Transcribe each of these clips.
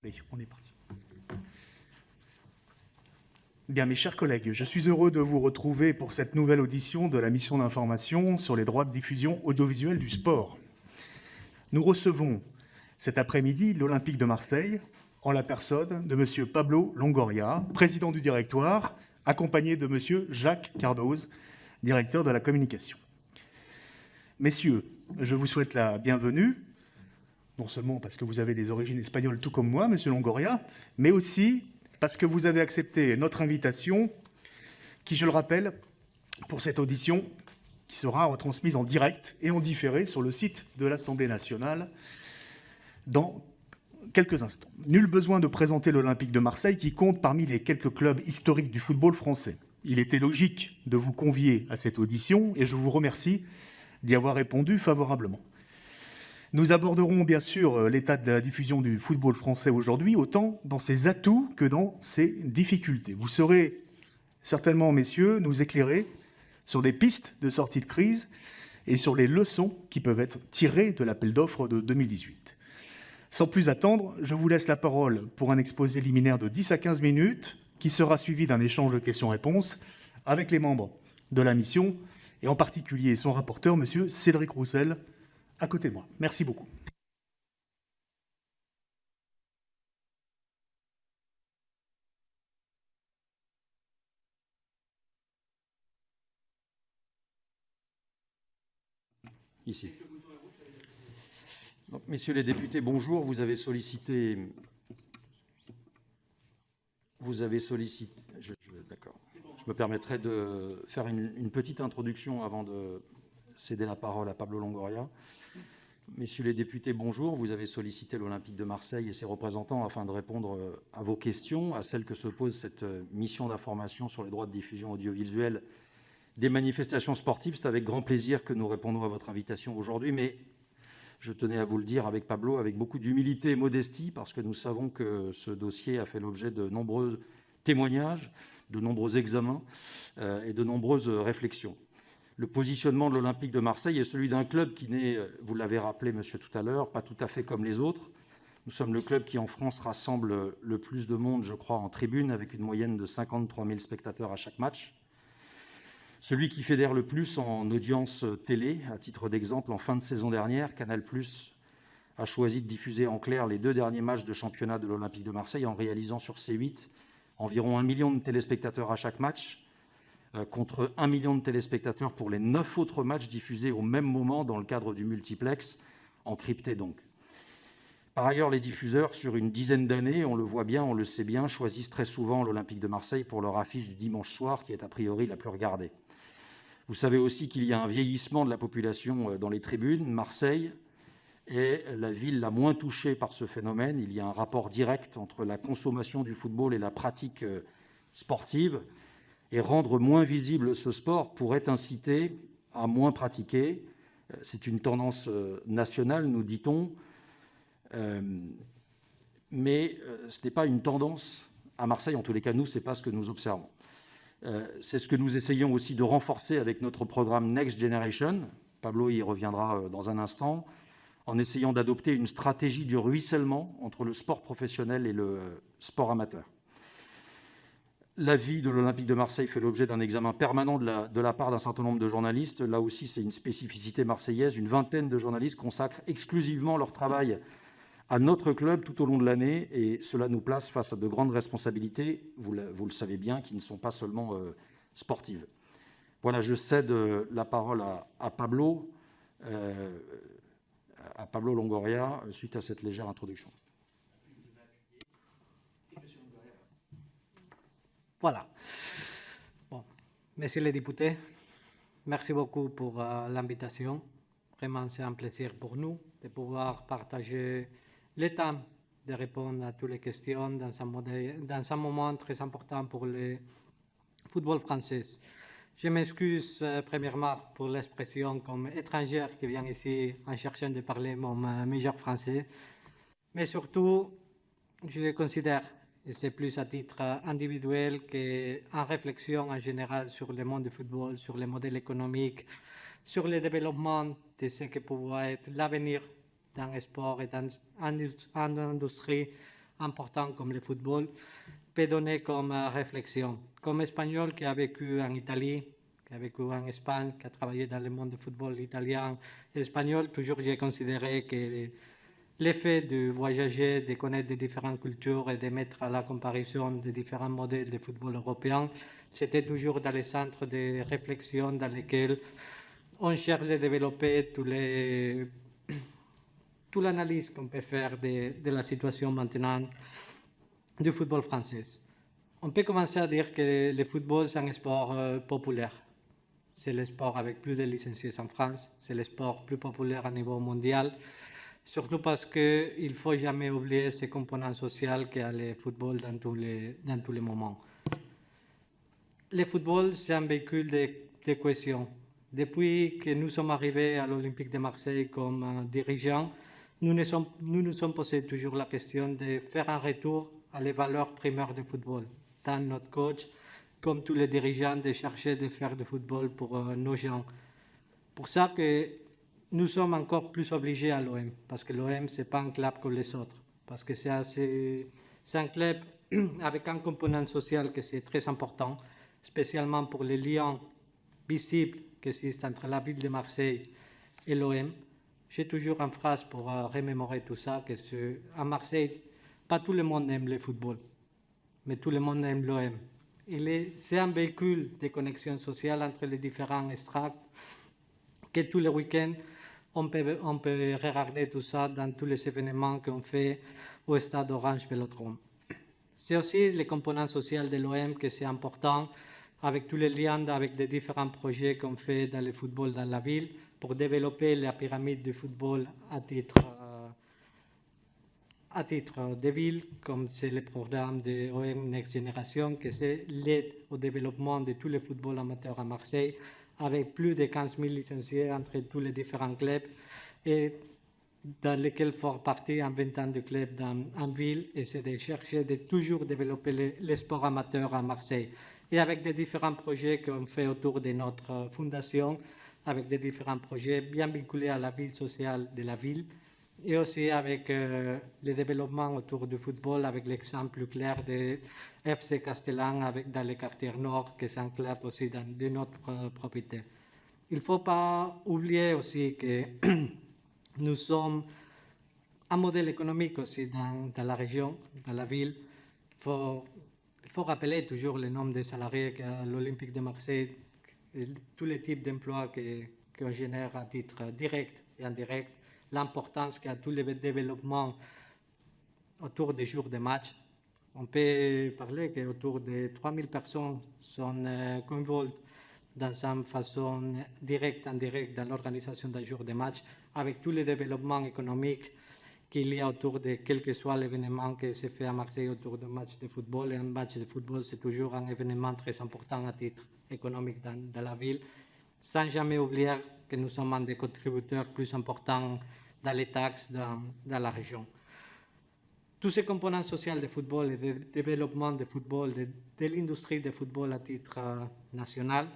Allez, on est parti. Bien, mes chers collègues, je suis heureux de vous retrouver pour cette nouvelle audition de la mission d'information sur les droits de diffusion audiovisuelle du sport. Nous recevons cet après-midi l'Olympique de Marseille en la personne de M. Pablo Longoria, président du directoire, accompagné de M. Jacques Cardoz, directeur de la communication. Messieurs, je vous souhaite la bienvenue, non seulement parce que vous avez des origines espagnoles tout comme moi, M. Longoria, mais aussi parce que vous avez accepté notre invitation, qui, je le rappelle, pour cette audition, qui sera retransmise en direct et en différé sur le site de l'Assemblée nationale dans quelques instants. Nul besoin de présenter l'Olympique de Marseille, qui compte parmi les quelques clubs historiques du football français. Il était logique de vous convier à cette audition et je vous remercie d'y avoir répondu favorablement. Nous aborderons bien sûr l'état de la diffusion du football français aujourd'hui, autant dans ses atouts que dans ses difficultés. Vous saurez certainement, messieurs, nous éclairer sur des pistes de sortie de crise et sur les leçons qui peuvent être tirées de l'appel d'offres de 2018. Sans plus attendre, je vous laisse la parole pour un exposé liminaire de 10 à 15 minutes qui sera suivi d'un échange de questions-réponses avec les membres de la mission et en particulier son rapporteur, M. Cédric Roussel, à côté de moi. Merci beaucoup. Ici. Donc, messieurs les députés, bonjour. Vous avez sollicité. D'accord. Je me permettrai de faire une petite introduction avant de céder la parole à Pablo Longoria. Messieurs les députés, bonjour. Vous avez sollicité l'Olympique de Marseille et ses représentants afin de répondre à vos questions, à celles que se pose cette mission d'information sur les droits de diffusion audiovisuelle des manifestations sportives. C'est avec grand plaisir que nous répondons à votre invitation aujourd'hui, mais je tenais à vous le dire avec Pablo, avec beaucoup d'humilité et modestie, parce que nous savons que ce dossier a fait l'objet de nombreux témoignages, de nombreux examens et de nombreuses réflexions. Le positionnement de l'Olympique de Marseille est celui d'un club qui n'est, vous l'avez rappelé, monsieur, tout à l'heure, pas tout à fait comme les autres. Nous sommes le club qui, en France, rassemble le plus de monde, je crois, en tribune, avec une moyenne de 53 000 spectateurs à chaque match. Celui qui fédère le plus en audience télé. À titre d'exemple, en fin de saison dernière, Canal+ a choisi de diffuser en clair les 2 derniers matchs de championnat de l'Olympique de Marseille en réalisant sur C8 environ 1 million de téléspectateurs à chaque match, contre 1 million de téléspectateurs pour les 9 autres matchs diffusés au même moment dans le cadre du multiplex, encrypté donc. Par ailleurs, les diffuseurs, sur une dizaine d'années, on le voit bien, on le sait bien, choisissent très souvent l'Olympique de Marseille pour leur affiche du dimanche soir, qui est a priori la plus regardée. Vous savez aussi qu'il y a un vieillissement de la population dans les tribunes. Marseille est la ville la moins touchée par ce phénomène. Il y a un rapport direct entre la consommation du football et la pratique sportive. Et rendre moins visible ce sport pourrait inciter à moins pratiquer. C'est une tendance nationale, nous dit-on, mais ce n'est pas une tendance à Marseille. En tous les cas, nous, ce n'est pas ce que nous observons. C'est ce que nous essayons aussi de renforcer avec notre programme Next Generation. Pablo y reviendra dans un instant, en essayant d'adopter une stratégie du ruissellement entre le sport professionnel et le sport amateur. L'avis de l'Olympique de Marseille fait l'objet d'un examen permanent de la part d'un certain nombre de journalistes. Là aussi, c'est une spécificité marseillaise. Une vingtaine de journalistes consacrent exclusivement leur travail à notre club tout au long de l'année, et cela nous place face à de grandes responsabilités, vous le savez bien, qui ne sont pas seulement sportives. Voilà, je cède la parole à Pablo Longoria, suite à cette légère introduction. Voilà. Bon. Messieurs les députés, merci beaucoup pour l'invitation. Vraiment, c'est un plaisir pour nous de pouvoir partager le temps de répondre à toutes les questions dans un moment très important pour le football français. Je m'excuse premièrement pour l'expression comme étrangère qui vient ici en cherchant de parler mon meilleur français, mais surtout, je considère, et c'est plus à titre individuel qu'en réflexion en général sur le monde du football, sur le modèle économique, sur le développement de ce que pourrait être l'avenir dans le sport et dans l'industrie important comme le football peut donner comme réflexion. Comme Espagnol qui a vécu en Italie, qui a vécu en Espagne, qui a travaillé dans le monde du football italien et espagnol, toujours j'ai considéré que l'effet de voyager, de connaître des différentes cultures et de mettre à la comparaison des différents modèles de football européen, c'était toujours dans les centres de réflexion dans lesquels on cherche à développer toute l'analyse qu'on peut faire de la situation maintenant du football français. On peut commencer à dire que le football, c'est un sport populaire. C'est le sport avec plus de licenciés en France, c'est le sport plus populaire à niveau mondial, surtout parce qu'il ne faut jamais oublier ce component social qu'a le football dans tous les moments. Le football, c'est un véhicule de cohésion. Depuis que nous sommes arrivés à l'Olympique de Marseille comme dirigeants, nous nous sommes posé toujours la question de faire un retour à les valeurs primaires du football. Tant notre coach comme tous les dirigeants de chercher de faire du football pour nos gens. Pour ça que nous sommes encore plus obligés à l'OM, parce que l'OM, ce n'est pas un club comme les autres, parce que c'est un club avec un component social que c'est très important, spécialement pour les liens visibles qui existent entre la ville de Marseille et l'OM. J'ai toujours une phrase pour remémorer tout ça, que à Marseille, pas tout le monde aime le football, mais tout le monde aime l'OM. C'est un véhicule de connexion sociale entre les différents extracts, que tous les week-ends, on peut regarder tout ça dans tous les événements qu'on fait au stade Orange Vélodrome. C'est aussi le component social de l'OM que c'est important, avec tous les liens avec les différents projets qu'on fait dans le football dans la ville, pour développer la pyramide du football à titre de ville, comme c'est le programme de OM Next Generation, que c'est l'aide au développement de tous les footballs amateurs à Marseille, avec plus de 15 000 licenciés entre tous les différents clubs, et dans lesquels font partie en 20 ans de clubs en ville, et c'est de chercher de toujours développer les sports amateurs à Marseille. Et avec des différents projets qu'on fait autour de notre fondation, avec des différents projets bien vinculés à la vie sociale de la ville, et aussi avec le développement autour du football, avec l'exemple plus clair de FC Castellan dans le quartier nord, qui est un club aussi de notre propriété. Il ne faut pas oublier aussi que nous sommes un modèle économique aussi dans la région, dans la ville. Il faut rappeler toujours le nombre de salariés qu'à l'Olympique de Marseille, tous les types d'emplois qu'on génère à titre direct et indirect, l'importance qu'a tous les développements autour des jours de match. On peut parler qu'autour de 3000 personnes sont convoltes dans une façon directe et indirecte dans l'organisation d'un jour de match, avec tous les développements économiques qu'il y a autour de quel que soit l'événement qui se fait à Marseille autour d'un match de football. Et un match de football, c'est toujours un événement très important à titre économique dans la ville, sans jamais oublier que nous sommes un des contributeurs plus importants dans les taxes dans la région. Tous ces components sociaux de football et de développement de football, de l'industrie de football à titre national,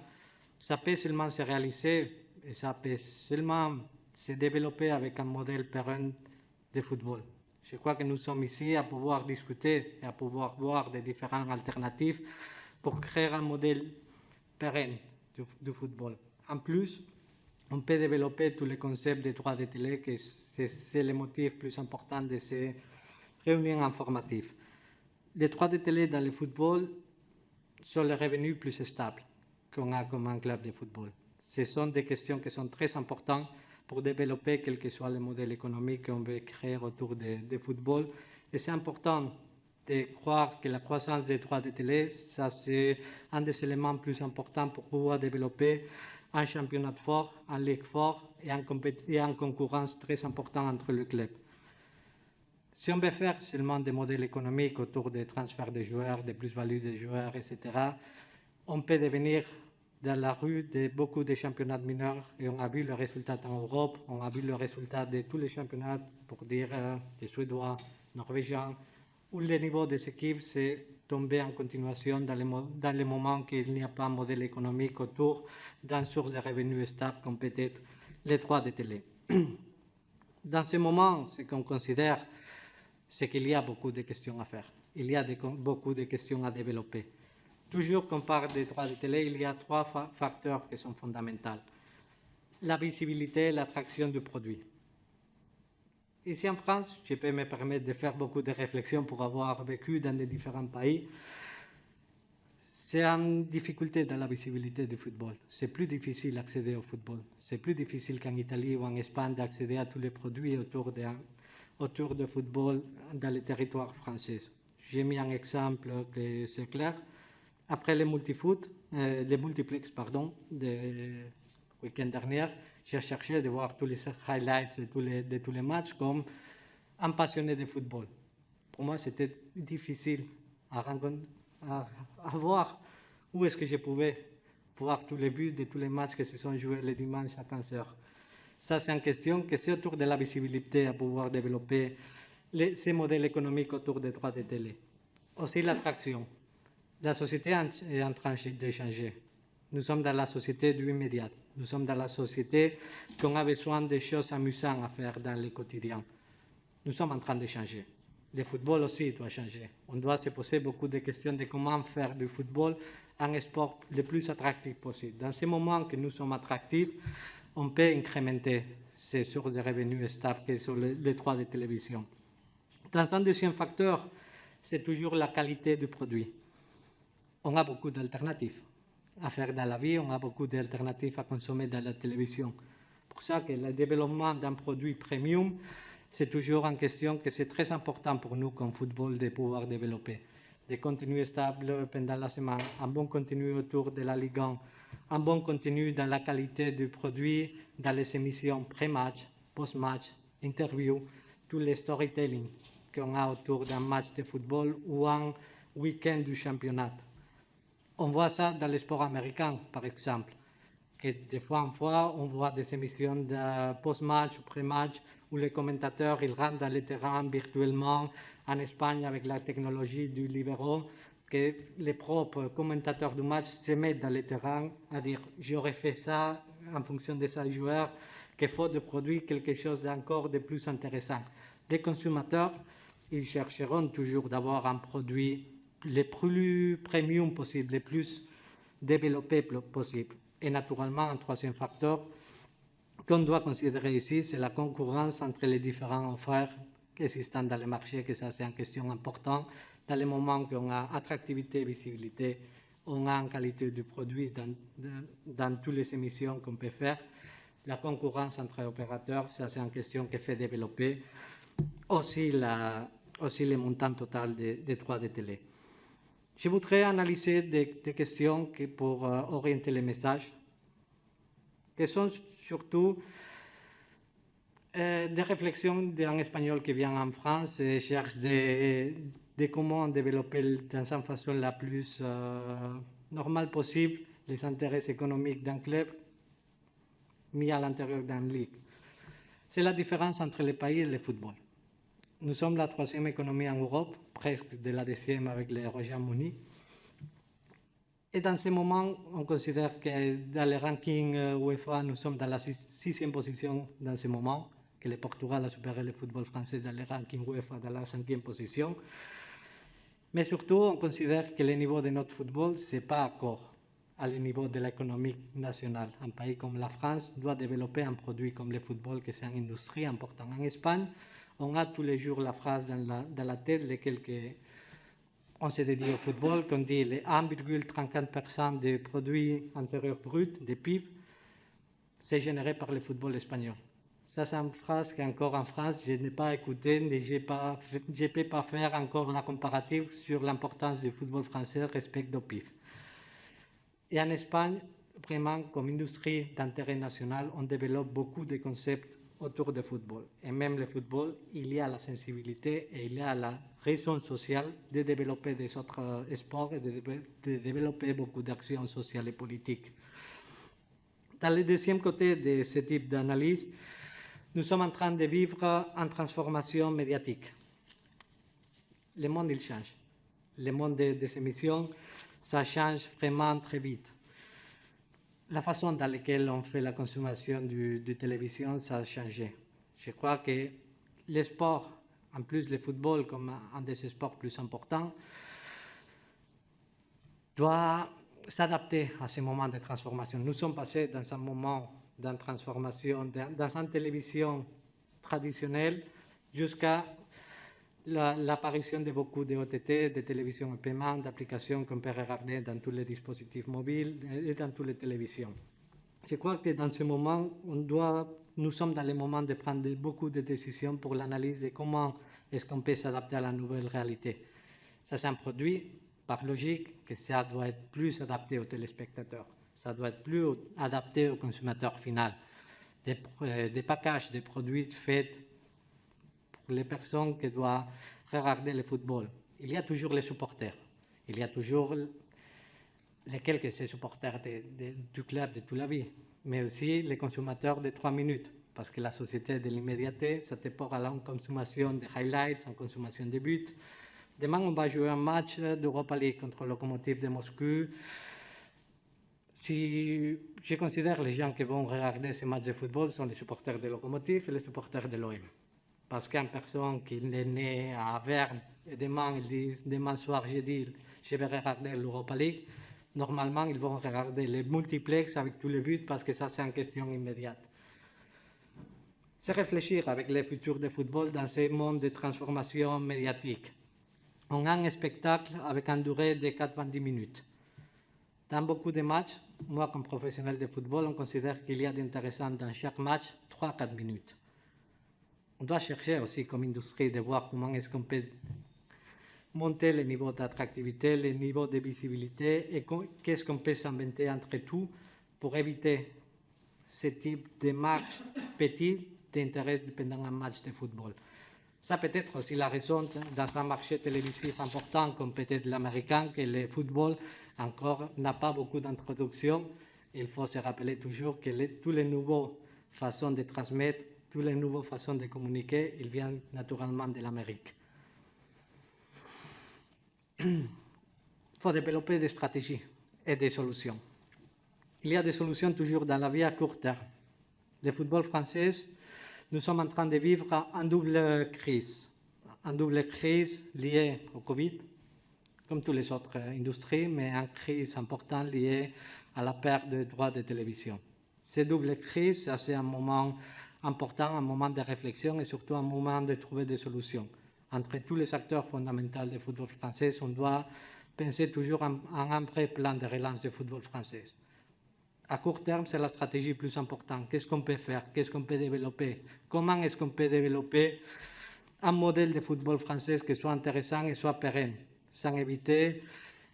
ça peut seulement se réaliser et ça peut seulement se développer avec un modèle pérenne de football. Je crois que nous sommes ici à pouvoir discuter et à pouvoir voir des différentes alternatives pour créer un modèle pérenne du football. En plus, on peut développer tous les concepts des droits de télé, que c'est le motif plus important de ces réunions informatives. Les droits de télé dans le football sont les revenus plus stables qu'on a comme un club de football. Ce sont des questions qui sont très importantes pour développer quel que soit le modèle économique qu'on veut créer autour du football. Et c'est important de croire que la croissance des droits de télé, ça c'est un des éléments plus importants pour pouvoir développer un championnat fort, un ligue fort et une concurrence très importante entre les clubs. Si on veut faire seulement des modèles économiques autour des transferts de joueurs, des plus-values des joueurs, etc., on peut devenir dans la rue de beaucoup de championnats mineurs et on a vu le résultat en Europe, on a vu le résultat de tous les championnats, pour dire des Suédois, Norvégiens, où le niveau des équipes s'est tombé en continuation dans les moments qu'il n'y a pas un modèle économique autour d'une source de revenus stable comme peut-être les droits de télé. Dans ce moment, ce qu'on considère, c'est qu'il y a beaucoup de questions à faire. Il y a beaucoup de questions à développer. Toujours qu'on parle des droits de télé, il y a trois facteurs qui sont fondamentaux. La visibilité et l'attraction du produit. Ici en France, je peux me permettre de faire beaucoup de réflexions pour avoir vécu dans les différents pays. C'est une difficulté dans la visibilité du football. C'est plus difficile d'accéder au football. C'est plus difficile qu'en Italie ou en Espagne d'accéder à tous les produits autour du football dans le territoire français. J'ai mis un exemple que c'est clair. Après les multiplex, de week-end dernier, j'ai cherché de voir tous les highlights de tous les matchs comme un passionné de football. Pour moi, c'était difficile à voir où est-ce que je pouvais voir tous les buts de tous les matchs qui se sont joués le dimanche à 15h. Ça, c'est une question que c'est autour de la visibilité à pouvoir développer ces modèles économiques autour des droits de télé. Aussi l'attraction. La société est en train de changer. Nous sommes dans la société du immédiat. Nous sommes dans la société qu'on a besoin de choses amusantes à faire dans le quotidien. Nous sommes en train de changer. Le football aussi doit changer. On doit se poser beaucoup de questions de comment faire du football un sport le plus attractif possible. Dans ce moment que nous sommes attractifs, on peut incrémenter ces sources de revenus stables sur les droits de télévision. Dans un deuxième facteur, c'est toujours la qualité du produit. On a beaucoup d'alternatives à faire dans la vie, on a beaucoup d'alternatives à consommer dans la télévision. Pour ça que le développement d'un produit premium, c'est toujours une question que c'est très important pour nous comme football de pouvoir développer. Des contenus stables pendant la semaine, un bon contenu autour de la Ligue 1, un bon contenu dans la qualité du produit, dans les émissions pré-match, post-match, interview, tous les storytelling qu'on a autour d'un match de football ou un week-end du championnat. On voit ça dans les sports américains, par exemple, que de fois en fois, on voit des émissions de post-match ou pré-match où les commentateurs ils rentrent dans le terrain virtuellement. En Espagne, avec la technologie du libero, que les propres commentateurs du match se mettent dans le terrain à dire « j'aurais fait ça en fonction de ça joueur, qu'il faut de produire quelque chose d'encore de plus intéressant ». Les consommateurs, ils chercheront toujours d'avoir un produit le plus premium possible, le plus développé possible. Et naturellement, un troisième facteur qu'on doit considérer ici, c'est la concurrence entre les différents offres existants dans le marché, que ça c'est une question importante. Dans les moments qu'on a attractivité et visibilité, on a une qualité du produit dans toutes les émissions qu'on peut faire. La concurrence entre opérateurs, ça c'est une question qui fait développer aussi le montant total des droits de télé. Je voudrais analyser des questions pour orienter les messages, qui sont surtout des réflexions d'un Espagnol qui vient en France et cherche de comment développer dans une façon la plus normale possible les intérêts économiques d'un club mis à l'intérieur d'une ligue. C'est la différence entre les pays et le football. Nous sommes la troisième économie en Europe, presque de la deuxième avec le Royaume-Uni. Et dans ce moment, on considère que dans le ranking UEFA, nous sommes dans la sixième position dans ce moment, que le Portugal a supéré le football français dans le ranking UEFA dans la 5e position. Mais surtout, on considère que le niveau de notre football, ce n'est pas encore à le niveau de l'économie nationale. Un pays comme la France doit développer un produit comme le football, qui est une industrie importante. En Espagne, on a tous les jours la phrase dans la tête de on se dédie au football, qu'on dit les 1,34% des produits intérieurs bruts, des PIB, c'est généré par le football espagnol. Ça, c'est une phrase qu'encore en France, je n'ai pas écoutée, je ne peux pas faire encore la comparative sur l'importance du football français respect au PIB. Et en Espagne, vraiment, comme industrie d'intérêt national, on développe beaucoup de concepts autour du football. Et même le football, il y a la sensibilité et il y a la raison sociale de développer des autres sports et de développer beaucoup d'actions sociales et politiques. Dans le deuxième côté de ce type d'analyse, nous sommes en train de vivre une transformation médiatique. Le monde, il change. Le monde des émissions, ça change vraiment très vite. La façon dans laquelle on fait la consommation de télévision, ça a changé. Je crois que le sport En plus, le football, comme un des sports plus importants, doit s'adapter à ces moments de transformation. Nous sommes passés dans un moment de transformation, dans une télévision traditionnelle, jusqu'à l'apparition de beaucoup de OTT, de télévisions en paiement, d'applications qu'on peut regarder dans tous les dispositifs mobiles et dans toutes les télévisions. Je crois que dans ce moment, nous sommes dans le moment de prendre beaucoup de décisions pour l'analyse de comment est-ce qu'on peut s'adapter à la nouvelle réalité. Ça, c'est un produit, par logique, que ça doit être plus adapté aux téléspectateurs. Ça doit être plus adapté au consommateur final. Des packages, des produits faits pour les personnes qui doivent regarder le football. Il y a toujours les supporters. Il y a toujours lesquels que sont supporters du club de toute la vie, mais aussi les consommateurs de 3 minutes, parce que la société de l'immédiateté, ça te porte à la consommation de highlights, en consommation de buts. Demain, on va jouer un match d'Europa League contre le Lokomotiv de Moscou. Si je considère les gens qui vont regarder ces matchs de football sont les supporters de Lokomotiv et les supporters de l'OM. Parce qu'une personne qui est née à Verne et demain, il dit, demain soir, je vais regarder l'Europa League, normalement, ils vont regarder les multiplex avec tous les buts parce que ça, c'est une question immédiate. C'est réfléchir avec le futur du football dans ce monde de transformation médiatique. On a un spectacle avec une durée de 90 minutes. Dans beaucoup de matchs, moi, comme professionnel de football, on considère qu'il y a d'intéressant dans chaque match 3-4 minutes. On doit chercher aussi, comme industrie, de voir comment est-ce qu'on peut monter le niveau d'attractivité, le niveau de visibilité et qu'est-ce qu'on peut s'inventer entre tout pour éviter ce type de match petit d'intérêt pendant un match de football. Ça peut être aussi la raison dans un marché télévisif important comme peut-être l'américain que le football encore n'a pas beaucoup d'introduction. Il faut se rappeler toujours que toutes les nouvelles façons de transmettre, toutes les nouvelles façons de communiquer, ils viennent naturellement de l'Amérique. Il faut développer des stratégies et des solutions. Il y a des solutions toujours dans la vie à court terme. Le football français, nous sommes en train de vivre une double crise. Une double crise liée au Covid, comme toutes les autres industries, mais une crise importante liée à la perte de droits de télévision. Cette double crise, c'est un moment important, un moment de réflexion et surtout un moment de trouver des solutions. Entre tous les acteurs fondamentaux du football français, on doit penser toujours en un vrai plan de relance du football français. À court terme, c'est la stratégie plus importante. Qu'est-ce qu'on peut faire? Qu'est-ce qu'on peut développer? Comment est-ce qu'on peut développer un modèle de football français qui soit intéressant et soit pérenne, sans éviter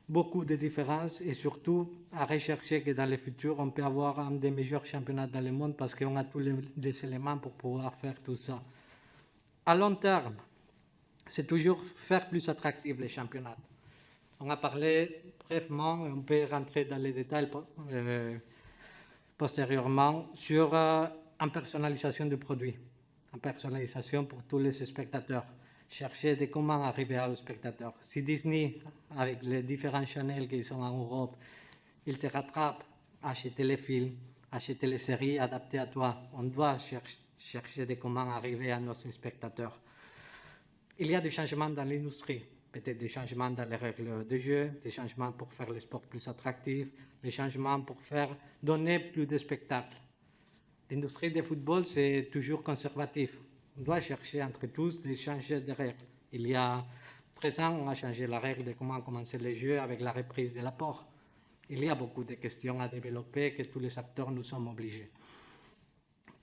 beaucoup de différences et surtout à rechercher que dans le futur, on peut avoir un des meilleurs championnats dans le monde parce qu'on a tous les éléments pour pouvoir faire tout ça. À long terme, c'est toujours faire plus attractif les championnats. On a parlé brièvement, on peut rentrer dans les détails postérieurement, sur une personnalisation du produit, une personnalisation pour tous les spectateurs. Chercher de comment arriver aux spectateurs. Si Disney, avec les différents channels qui sont en Europe, il te rattrape, acheter les films, acheter les séries adaptées à toi, on doit chercher de comment arriver à nos spectateurs. Il y a des changements dans l'industrie, peut-être des changements dans les règles de jeu, des changements pour faire le sport plus attractif, des changements pour donner plus de spectacles. L'industrie du football, c'est toujours conservatif. On doit chercher entre tous de changer de règles. Il y a 13 ans, on a changé la règle de comment commencer les jeux avec la reprise de l'apport. Il y a beaucoup de questions à développer que tous les acteurs nous sommes obligés.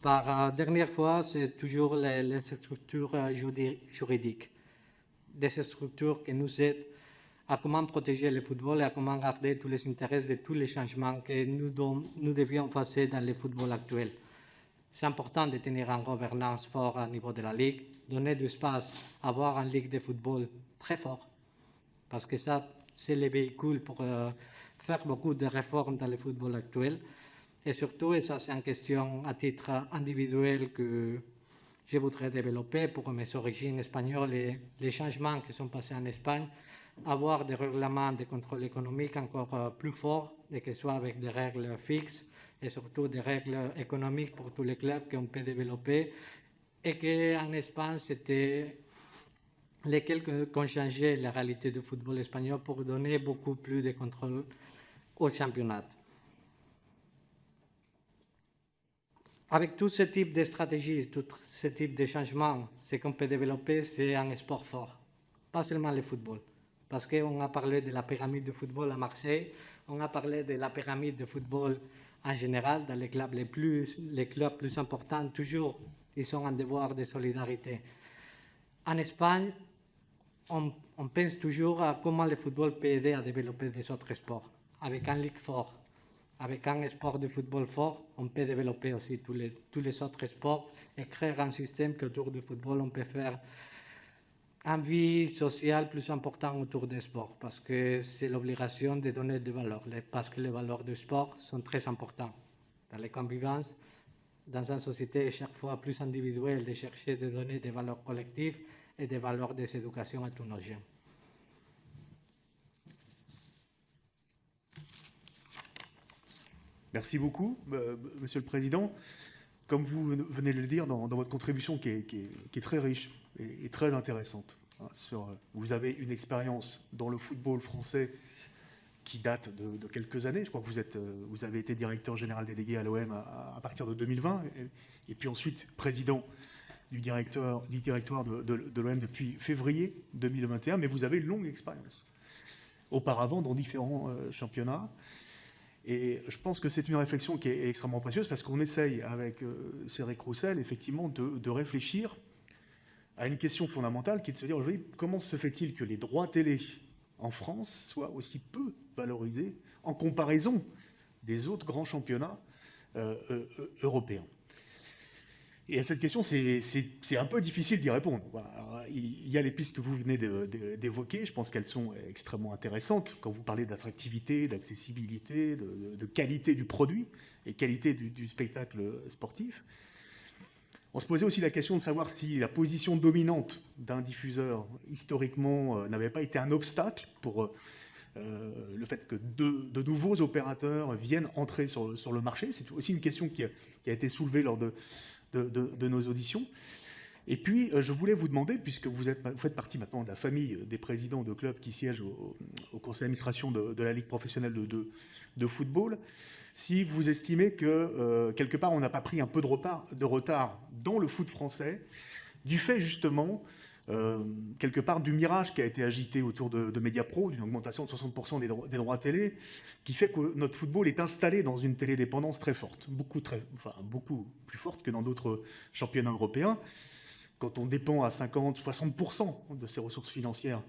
Par dernière fois, c'est toujours les structures juridiques, des structures qui nous aident à comment protéger le football et à comment garder tous les intérêts de tous les changements que nous devions faire dans le football actuel. C'est important de tenir une gouvernance forte au niveau de la Ligue, donner de l'espace, avoir une Ligue de football très forte, parce que ça, c'est le véhicule pour faire beaucoup de réformes dans le football actuel. Et surtout, et ça c'est une question à titre individuel que je voudrais développer pour mes origines espagnoles et les changements qui sont passés en Espagne, avoir des règlements de contrôle économique encore plus forts et que ce soit avec des règles fixes et surtout des règles économiques pour tous les clubs qu'on peut développer et qu'en Espagne, c'était lesquels ont changé la réalité du football espagnol pour donner beaucoup plus de contrôle au championnat. Avec tout ce type de stratégies, tout ce type de changements, ce qu'on peut développer, c'est un sport fort, pas seulement le football. Parce qu'on a parlé de la pyramide de football à Marseille, on a parlé de la pyramide de football en général, dans les clubs plus importants, toujours, ils ont un devoir de solidarité. En Espagne, on pense toujours à comment le football peut aider à développer des autres sports. Avec un ligue fort, avec un sport de football fort, on peut développer aussi tous les autres sports et créer un système qu'autour du football, on peut faire une vie sociale plus importante autour des sports, parce que c'est l'obligation de donner des valeurs, parce que les valeurs du sport sont très importantes dans les convivences, dans une société chaque fois plus individuelle, de chercher de donner des valeurs collectives et des valeurs d'éducation à tous nos jeunes. Merci beaucoup, Monsieur le Président. Comme vous venez de le dire dans votre contribution qui est très riche et très intéressante, hein, vous avez une expérience dans le football français qui date de quelques années. Je crois que vous avez été directeur général délégué à l'OM à partir de 2020, et puis ensuite président du directoire de l'OM depuis février 2021, mais vous avez une longue expérience auparavant dans différents championnats. Et je pense que c'est une réflexion qui est extrêmement précieuse parce qu'on essaye avec Cédric Roussel effectivement de réfléchir à une question fondamentale qui est de se dire aujourd'hui comment se fait-il que les droits télé en France soient aussi peu valorisés en comparaison des autres grands championnats européens. Et à cette question, c'est un peu difficile d'y répondre. Voilà. Alors, il y a les pistes que vous venez d'évoquer. Je pense qu'elles sont extrêmement intéressantes quand vous parlez d'attractivité, d'accessibilité, de qualité du produit et qualité du spectacle sportif. On se posait aussi la question de savoir si la position dominante d'un diffuseur, historiquement, n'avait pas été un obstacle pour le fait que de nouveaux opérateurs viennent entrer sur le marché. C'est aussi une question qui a été soulevée lors de nos auditions. Et puis, je voulais vous demander, puisque vous faites partie maintenant de la famille des présidents de clubs qui siègent au conseil d'administration de la Ligue professionnelle de football, si vous estimez que, quelque part, on n'a pas pris un peu de retard dans le foot français, du fait, justement, quelque part, du mirage qui a été agité autour de Mediapro, d'une augmentation de 60% des droits télé, qui fait que notre football est installé dans une télédépendance très forte, beaucoup plus forte que dans d'autres championnats européens. Quand on dépend à 50-60% de ses ressources financières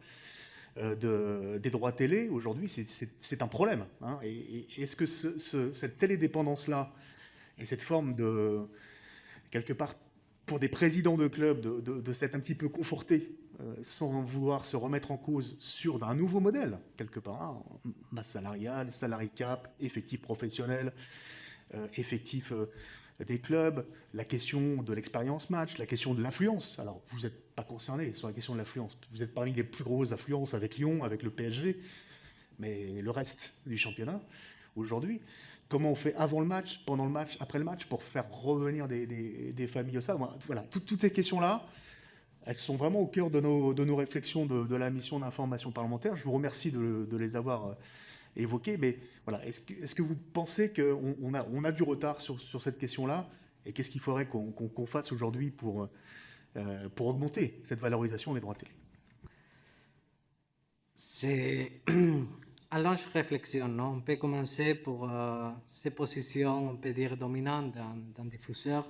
des droits télé, aujourd'hui, c'est un problème. Hein. Et est-ce que cette télédépendance-là et cette forme de, quelque part, pour des présidents de clubs, de s'être un petit peu confortés sans vouloir se remettre en cause sur d'un nouveau modèle, quelque part, hein, masse salariale, salary cap, effectif professionnel, effectif des clubs, la question de l'expérience match, la question de l'influence. Alors, vous n'êtes pas concerné sur la question de l'influence. Vous êtes parmi les plus grosses influences avec Lyon, avec le PSG, mais le reste du championnat, aujourd'hui, comment on fait avant le match, pendant le match, après le match, pour faire revenir des familles au stade. Voilà, toutes ces questions-là, elles sont vraiment au cœur de nos réflexions de la mission d'information parlementaire. Je vous remercie de les avoir évoquées. Mais voilà, est-ce que vous pensez qu'on a du retard sur cette question-là? Et qu'est-ce qu'il faudrait qu'on fasse aujourd'hui pour augmenter cette valorisation des droits télé? C'est une longue réflexion, non? On peut commencer pour ces positions, on peut dire, dominantes d'un diffuseur.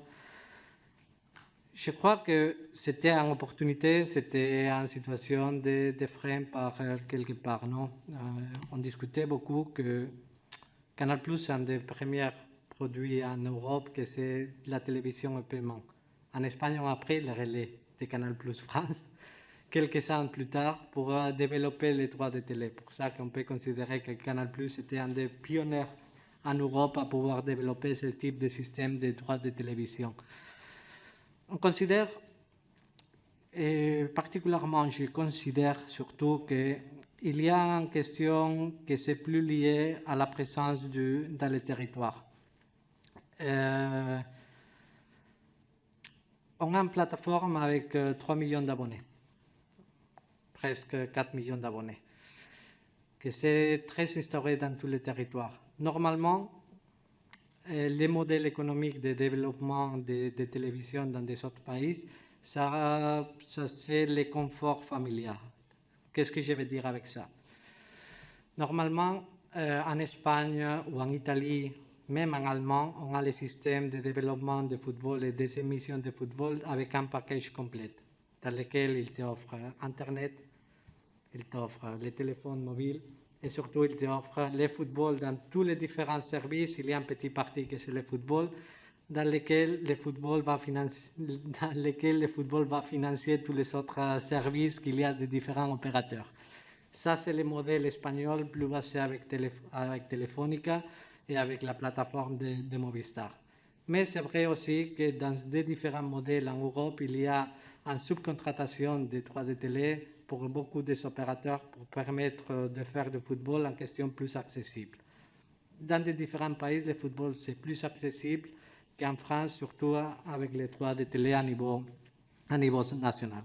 Je crois que c'était une opportunité, c'était une situation de frein par quelque part, non? On discutait beaucoup que Canal+, c'est un des premiers produits en Europe que c'est la télévision au paiement. En Espagne, on a pris le relais de Canal+ France quelques années plus tard pour développer les droits de télé. Pour ça qu'on peut considérer que Canal+ était un des pionniers en Europe à pouvoir développer ce type de système de droits de télévision. On considère, et particulièrement je considère surtout qu'il y a une question qui c'est plus liée à la présence dans les territoires. On a une plateforme avec 3 millions d'abonnés. presque 4 millions d'abonnés, que c'est très instauré dans tous les territoires. Normalement, les modèles économiques de développement de télévision dans des autres pays, ça c'est le confort familial. Qu'est-ce que je veux dire avec ça? Normalement, en Espagne ou en Italie, même en allemand, on a les systèmes de développement de football et des émissions de football avec un package complet, dans lequel ils t'offrent Internet, ils t'offrent les téléphones mobiles, et surtout, il t'offre le football dans tous les différents services. Il y a une petite partie que c'est le football, dans lequel le football va financer tous les autres services qu'il y a de différents opérateurs. Ça, c'est le modèle espagnol plus basé avec Telefónica et avec la plateforme de Movistar. Mais c'est vrai aussi que dans des différents modèles en Europe, il y a une subcontratation des droits de télé pour beaucoup des opérateurs pour permettre de faire du football en question plus accessible. Dans les différents pays, le football c'est plus accessible qu'en France, surtout avec les droits de télé à niveau national.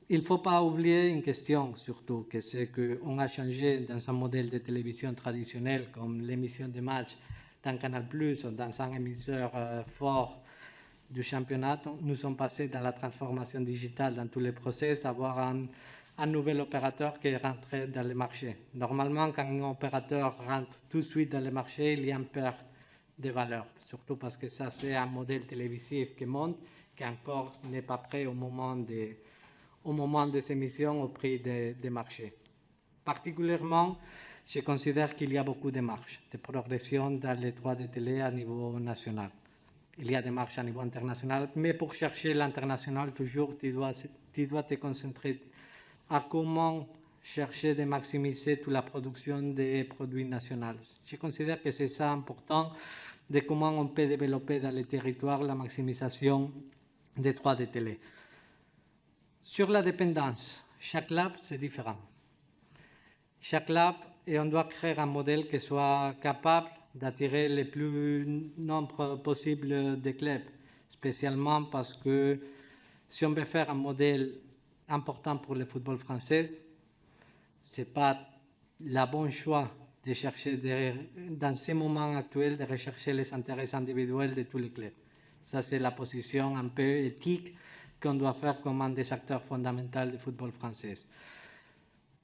Il ne faut pas oublier une question surtout, que c'est qu'on a changé dans un modèle de télévision traditionnel comme l'émission de match dans Canal+, ou dans un émetteur fort du championnat. Nous sommes passés dans la transformation digitale dans tous les process, avoir un nouvel opérateur qui est rentré dans le marché. Normalement, quand un opérateur rentre tout de suite dans le marché, il y a une perte de valeur, surtout parce que ça, c'est un modèle télévisif qui monte, qui encore n'est pas prêt au moment des émissions au prix des marchés. Particulièrement, je considère qu'il y a beaucoup de marges de progression dans les droits de télé à niveau national. Il y a des marges à niveau international, mais pour chercher l'international, toujours, tu dois te concentrer à comment chercher de maximiser toute la production des produits nationaux. Je considère que c'est ça important, de comment on peut développer dans les territoires la maximisation des droits de télé. Sur la dépendance, chaque lab, c'est différent. Chaque lab, et on doit créer un modèle qui soit capable d'attirer le plus nombre possible de clubs, spécialement parce que si on veut faire un modèle important pour le football français, ce n'est pas le bon choix de chercher, dans ces moments actuels, de rechercher les intérêts individuels de tous les clubs. Ça, c'est la position un peu éthique qu'on doit faire comme un des acteurs fondamentaux du football français.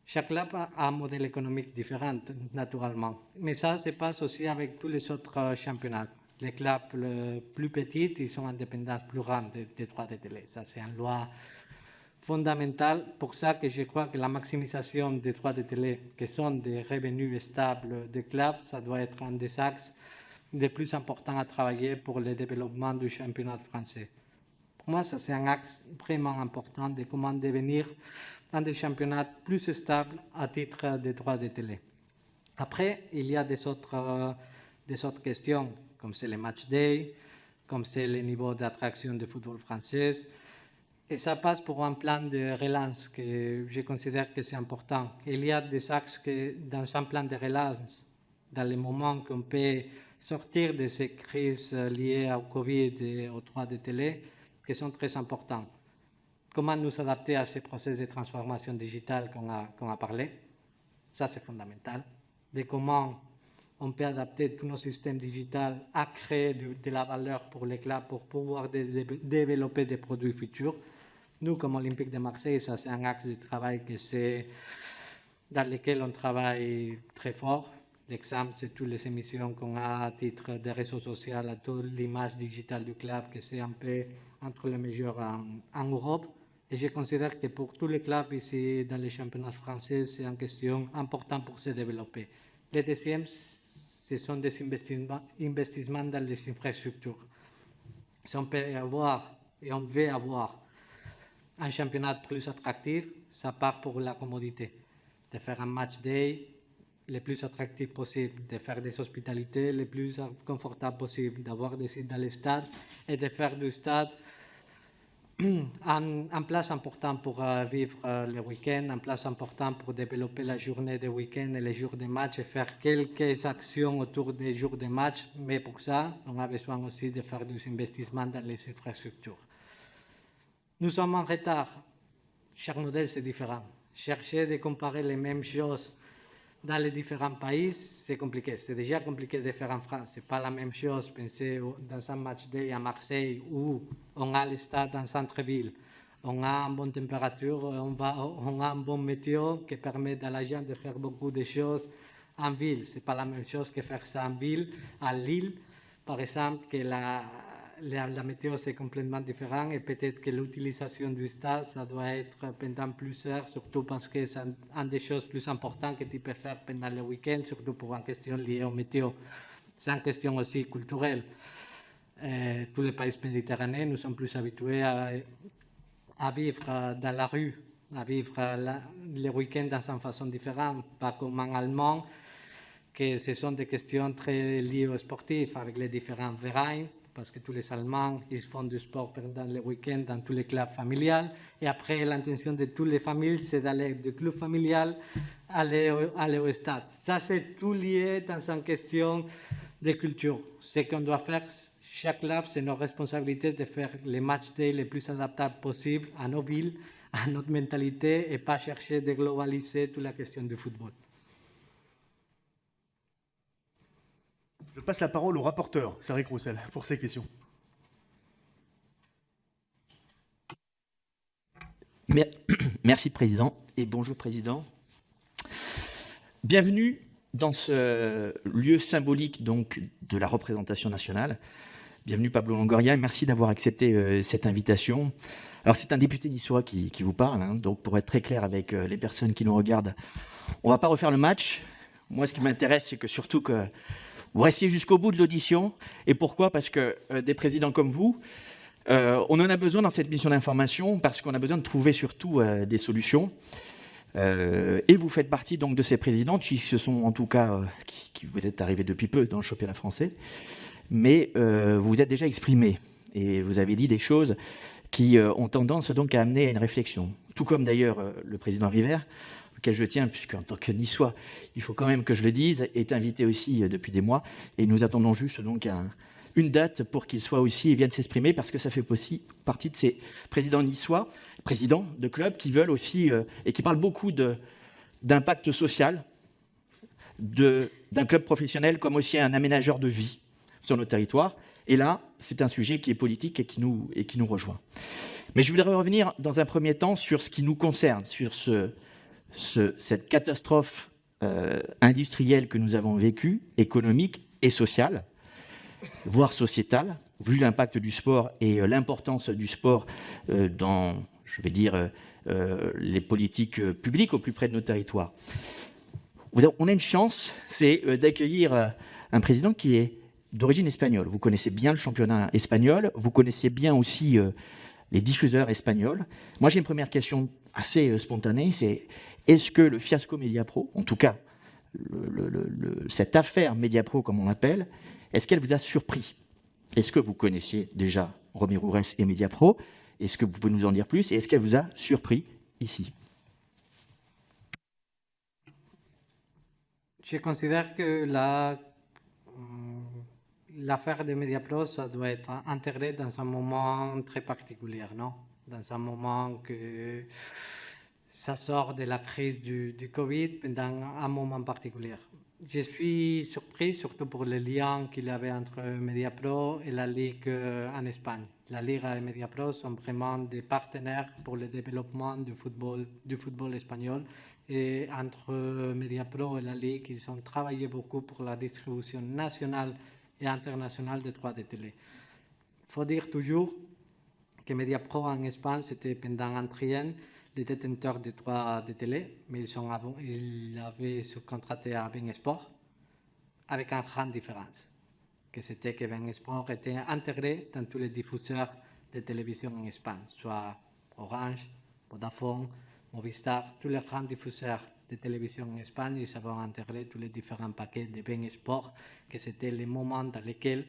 Chaque club a un modèle économique différent, naturellement. Mais ça se passe aussi avec tous les autres championnats. Les clubs plus petits, ils sont en dépendance plus grande des droits de télé. Ça, c'est une loi fondamentale. Pour ça que je crois que la maximisation des droits de télé, qui sont des revenus stables des clubs, ça doit être un des axes les plus importants à travailler pour le développement du championnat français. Pour moi, ça c'est un axe vraiment important de comment devenir un des championnats plus stables à titre des droits de télé. Après, il y a des autres questions, comme c'est les match day, comme c'est le niveau d'attraction du football français. Et ça passe pour un plan de relance que je considère que c'est important. Il y a des axes que dans un plan de relance, dans les moments qu'on peut sortir de ces crises liées au Covid et aux droits de télé, qui sont très importants. Comment nous adapter à ces processus de transformation digitale qu'on a parlé, ça c'est fondamental. De comment on peut adapter tous nos systèmes digitaux à créer de la valeur pour les clubs pour pouvoir développer des produits futurs. Nous, comme Olympique de Marseille, ça c'est un axe de travail dans lequel on travaille très fort. L'exemple, c'est toutes les émissions qu'on a à titre des réseaux sociaux, à toute l'image digitale du club, que c'est un peu entre les meilleurs en Europe. Et je considère que pour tous les clubs ici dans les championnats français, c'est une question importante pour se développer. Le deuxième, ce sont des investissements dans les infrastructures. Si on peut avoir et on veut avoir un championnat plus attractif, ça part pour la commodité. De faire un match day le plus attractif possible, de faire des hospitalités le plus confortable possible, d'avoir des sites dans les stades et de faire du stade un place important pour vivre le week-end, un place important pour développer la journée de week-end et les jours de match et faire quelques actions autour des jours de match. Mais pour ça, on a besoin aussi de faire des investissements dans les infrastructures. Nous sommes en retard. Chaque modèle, c'est différent. chercher de comparer les mêmes choses dans les différents pays, c'est compliqué. C'est déjà compliqué de faire en France. Ce n'est pas la même chose penser dans un match day à Marseille où on a le stade en centre-ville, on a une bonne température, on a un bon météo qui permet à la gens de faire beaucoup de choses en ville. Ce n'est pas la même chose que faire ça en ville, à Lille, par exemple, que la météo c'est complètement différent et peut-être que l'utilisation du stade, ça doit être pendant plusieurs heures, surtout parce que c'est une des choses plus importantes que tu peux faire pendant le week-end, surtout pour une question liée au météo. C'est une question aussi culturelle. Tous les pays méditerranéens, nous sommes plus habitués à vivre dans la rue, à vivre les week-ends dans une façon différente, pas comme en allemand, que ce sont des questions très liées aux sportifs, avec les différents vereins, parce que tous les Allemands, ils font du sport pendant les week-ends dans tous les clubs familiales. Et après, l'intention de toutes les familles, c'est d'aller du club familial aller au stade. Ça, c'est tout lié dans une question de culture. Ce qu'on doit faire, chaque club, c'est notre responsabilité de faire les match day les plus adaptables possibles à nos villes, à notre mentalité, et pas chercher de globaliser toute la question du football. Je passe la parole au rapporteur, Cédric Roussel, pour ces questions. Merci, Président, et bonjour, Président. Bienvenue dans ce lieu symbolique donc, de la représentation nationale. Bienvenue, Pablo Longoria, et merci d'avoir accepté cette invitation. Alors, c'est un député niçois qui vous parle, hein, donc pour être très clair avec les personnes qui nous regardent, on ne va pas refaire le match. Moi, ce qui m'intéresse, c'est que surtout que vous restiez jusqu'au bout de l'audition. Et pourquoi ? Parce que des présidents comme vous, on en a besoin dans cette mission d'information, parce qu'on a besoin de trouver surtout des solutions. Et vous faites partie donc de ces présidents qui se sont en tout cas, qui vous êtes arrivés depuis peu dans le championnat français, mais vous vous êtes déjà exprimés et vous avez dit des choses qui ont tendance donc à amener à une réflexion. Tout comme d'ailleurs le président River, auquel je tiens, puisqu'en tant que Niçois, il faut quand même que je le dise, est invité aussi depuis des mois. Et nous attendons juste donc une date pour qu'il soit aussi et vienne s'exprimer, parce que ça fait aussi partie de ces présidents niçois, présidents de clubs qui veulent aussi, et qui parlent beaucoup d'impact social d'un club professionnel comme aussi un aménageur de vie sur nos territoires. Et là, c'est un sujet qui est politique et qui nous rejoint. Mais je voudrais revenir dans un premier temps sur ce qui nous concerne, sur cette catastrophe industrielle que nous avons vécue, économique et sociale, voire sociétale, vu l'impact du sport et l'importance du sport dans, je vais dire, les politiques publiques au plus près de nos territoires. On a une chance, c'est d'accueillir un président qui est d'origine espagnole. Vous connaissez bien le championnat espagnol, vous connaissiez bien aussi les diffuseurs espagnols. Moi, j'ai une première question assez spontanée, c'est est-ce que le fiasco Mediapro, en tout cas cette affaire Mediapro comme on l'appelle, est-ce qu'elle vous a surpris ? Est-ce que vous connaissiez déjà Romy Roures et Mediapro ? Est-ce que vous pouvez nous en dire plus ? Et est-ce qu'elle vous a surpris ici ? Je considère que l'affaire de Mediapro, ça doit être intégré dans un moment très particulier, non ? Dans un moment que ça sort de la crise du Covid pendant un moment particulier. Je suis surpris, surtout pour le lien qu'il y avait entre Mediapro et la Ligue en Espagne. La Liga et Mediapro sont vraiment des partenaires pour le développement du football espagnol. Et entre Mediapro et la Ligue, ils ont travaillé beaucoup pour la distribution nationale et internationale des droits de télé. Il faut dire toujours que Mediapro en Espagne, c'était pendant un triennio les détenteurs des droits de télé, mais ils avaient subcontraté à Ben Sport avec une grande différence, que c'était que Ben Sport était intégré dans tous les diffuseurs de télévision en Espagne, soit Orange, Vodafone, Movistar, tous les grands diffuseurs de télévision en Espagne, ils avaient intégré tous les différents paquets de Ben Sport, que c'était le moment dans lequel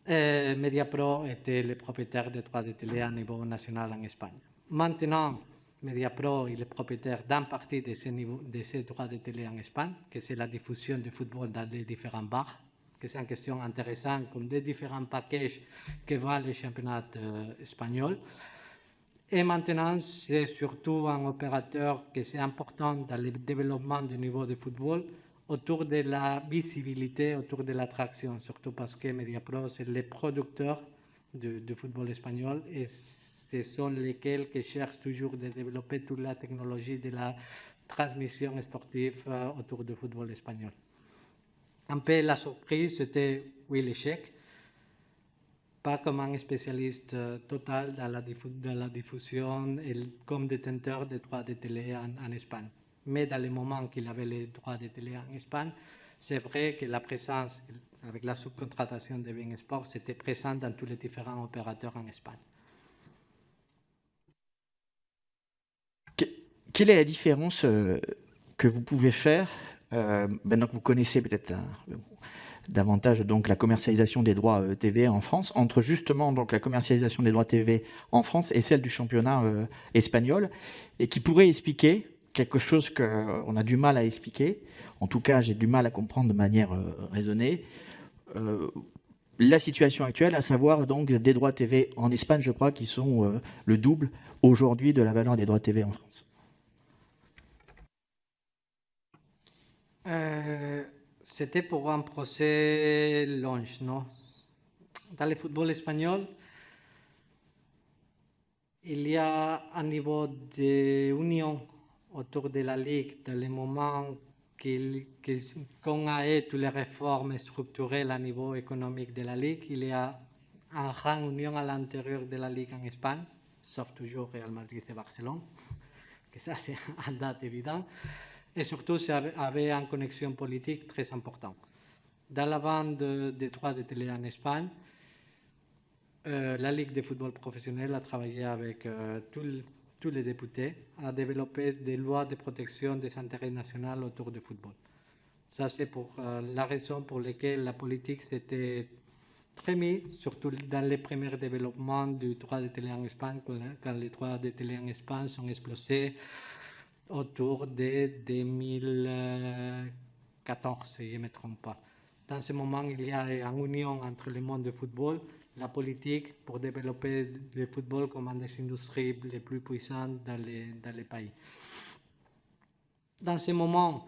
Mediapro était le propriétaire des droits de télé à niveau national en Espagne. Maintenant, Mediapro est le propriétaire d'un partie de ces droits de télé en Espagne, que c'est la diffusion du football dans les différents bars, que c'est une question intéressante, comme des différents packages que va le championnat espagnol. Et maintenant, c'est surtout un opérateur qui est important dans le développement du niveau de football autour de la visibilité, autour de l'attraction, surtout parce que Mediapro, c'est les producteurs du football espagnol et ce sont lesquels qui cherchent toujours de développer toute la technologie de la transmission sportive autour du football espagnol. Un peu la surprise, c'était, oui, l'échec. Pas comme un spécialiste total dans la diffusion et comme détenteur des droits de télé en Espagne. Mais dans le moment qu'il avait les droits de télé en Espagne, c'est vrai que la présence, avec la subcontratation de beIN Sport, c'était présent dans tous les différents opérateurs en Espagne. Quelle est la différence que vous pouvez faire, maintenant que vous connaissez peut-être davantage donc la commercialisation des droits TV en France, entre justement donc la commercialisation des droits TV en France et celle du championnat espagnol, et qui pourrait expliquer quelque chose qu'on a du mal à expliquer, en tout cas j'ai du mal à comprendre de manière raisonnée, la situation actuelle, à savoir donc des droits TV en Espagne, je crois, qui sont le double aujourd'hui de la valeur des droits TV en France. C'était pour un procès long, non? Dans le football espagnol, il y a un niveau d'union autour de la Ligue dans le moment qu'on a eu toutes les réformes structurelles à niveau économique de la Ligue. Il y a une grande union à l'intérieur de la Ligue en Espagne, sauf toujours Real Madrid et Barcelone, que ça c'est un date évident. Et surtout, ça avait une connexion politique très importante. Dans la vente des droits de télé en Espagne, la Ligue de football professionnel a travaillé avec tous les députés à développer des lois de protection des intérêts nationaux autour du football. Ça, c'est pour la raison pour laquelle la politique s'était très mise, surtout dans les premiers développements du droit de télé en Espagne, quand les droits de télé en Espagne sont explosés autour de 2014, si je ne me trompe pas. Dans ce moment, il y a une union entre le monde du football, la politique, pour développer le football comme une des industries les plus puissantes dans les pays. Dans ce moment,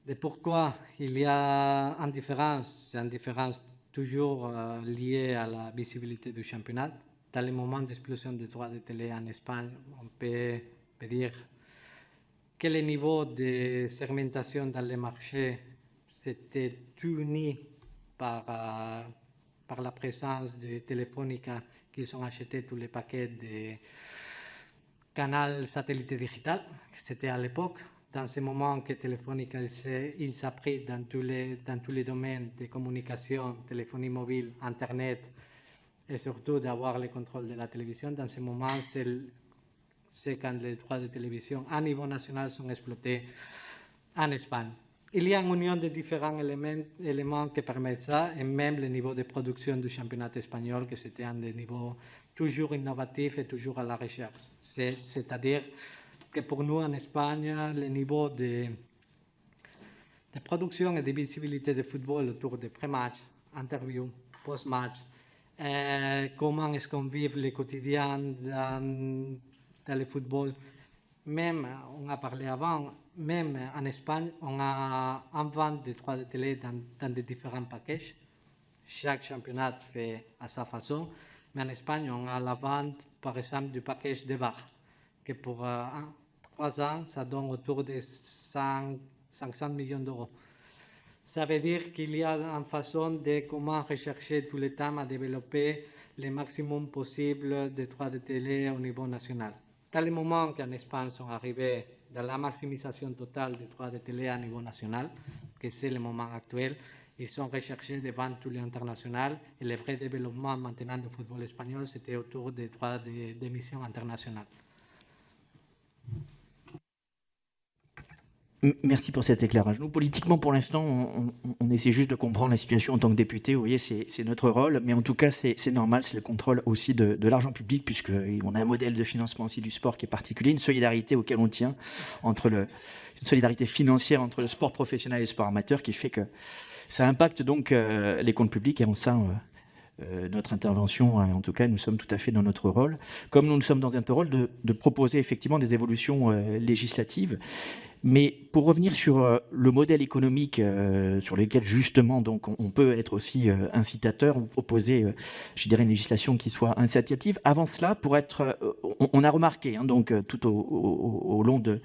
de pourquoi il y a une différence, c'est une différence toujours liée à la visibilité du championnat. Dans les moments d'explosion des droits de télé en Espagne, on peut dire que le niveau de segmentation dans les marchés s'était uni par la présence de Telefónica qui ont acheté tous les paquets de canaux satellites digital, c'était à l'époque. Dans ce moment que Telefónica il s'est pris dans tous les domaines de communication, téléphonie mobile, Internet, et surtout d'avoir le contrôle de la télévision. Dans ce moment, c'est quand les droits de télévision à niveau national sont exploités en Espagne. Il y a une union de différents éléments qui permettent ça, et même le niveau de production du championnat espagnol, que c'était un des niveaux toujours innovatifs et toujours à la recherche. C'est-à-dire que pour nous, en Espagne, le niveau de production et de visibilité de football autour des pré-matchs, interviews, post-match, comment est-ce qu'on vit le quotidien dans le football. Même, on a parlé avant, même en Espagne, on a un vente de droits de télé dans des différents packages. Chaque championnat fait à sa façon. Mais en Espagne, on a la vente, par exemple, du package de VAR, que pour 3 ans, ça donne autour de 500 millions d'euros. Ça veut dire qu'il y a une façon de comment rechercher tout le temps à développer le maximum possible de droits de télé au niveau national. Dans le moment qu'en Espagne sont arrivés dans la maximisation totale des droits de télé à niveau national, que c'est le moment actuel, ils sont recherchés devant tous les internationaux et le vrai développement maintenant du football espagnol, c'était autour des droits d'émission internationales. Merci pour cet éclairage. Nous, politiquement, pour l'instant, on essaie juste de comprendre la situation en tant que député. Vous voyez, c'est notre rôle. Mais en tout cas, c'est normal, c'est le contrôle aussi de l'argent public, puisqu'on a un modèle de financement aussi du sport qui est particulier, une solidarité auquel on tient, une solidarité financière entre le sport professionnel et le sport amateur, qui fait que ça impacte donc les comptes publics. Et on sent notre intervention. En tout cas, nous sommes tout à fait dans notre rôle, comme nous sommes dans notre rôle de proposer effectivement des évolutions législatives. Mais pour revenir sur le modèle économique sur lequel justement donc on peut être aussi incitateur ou proposer, je dirais, une législation qui soit incitative. Avant cela, pour être, on a remarqué donc tout au long de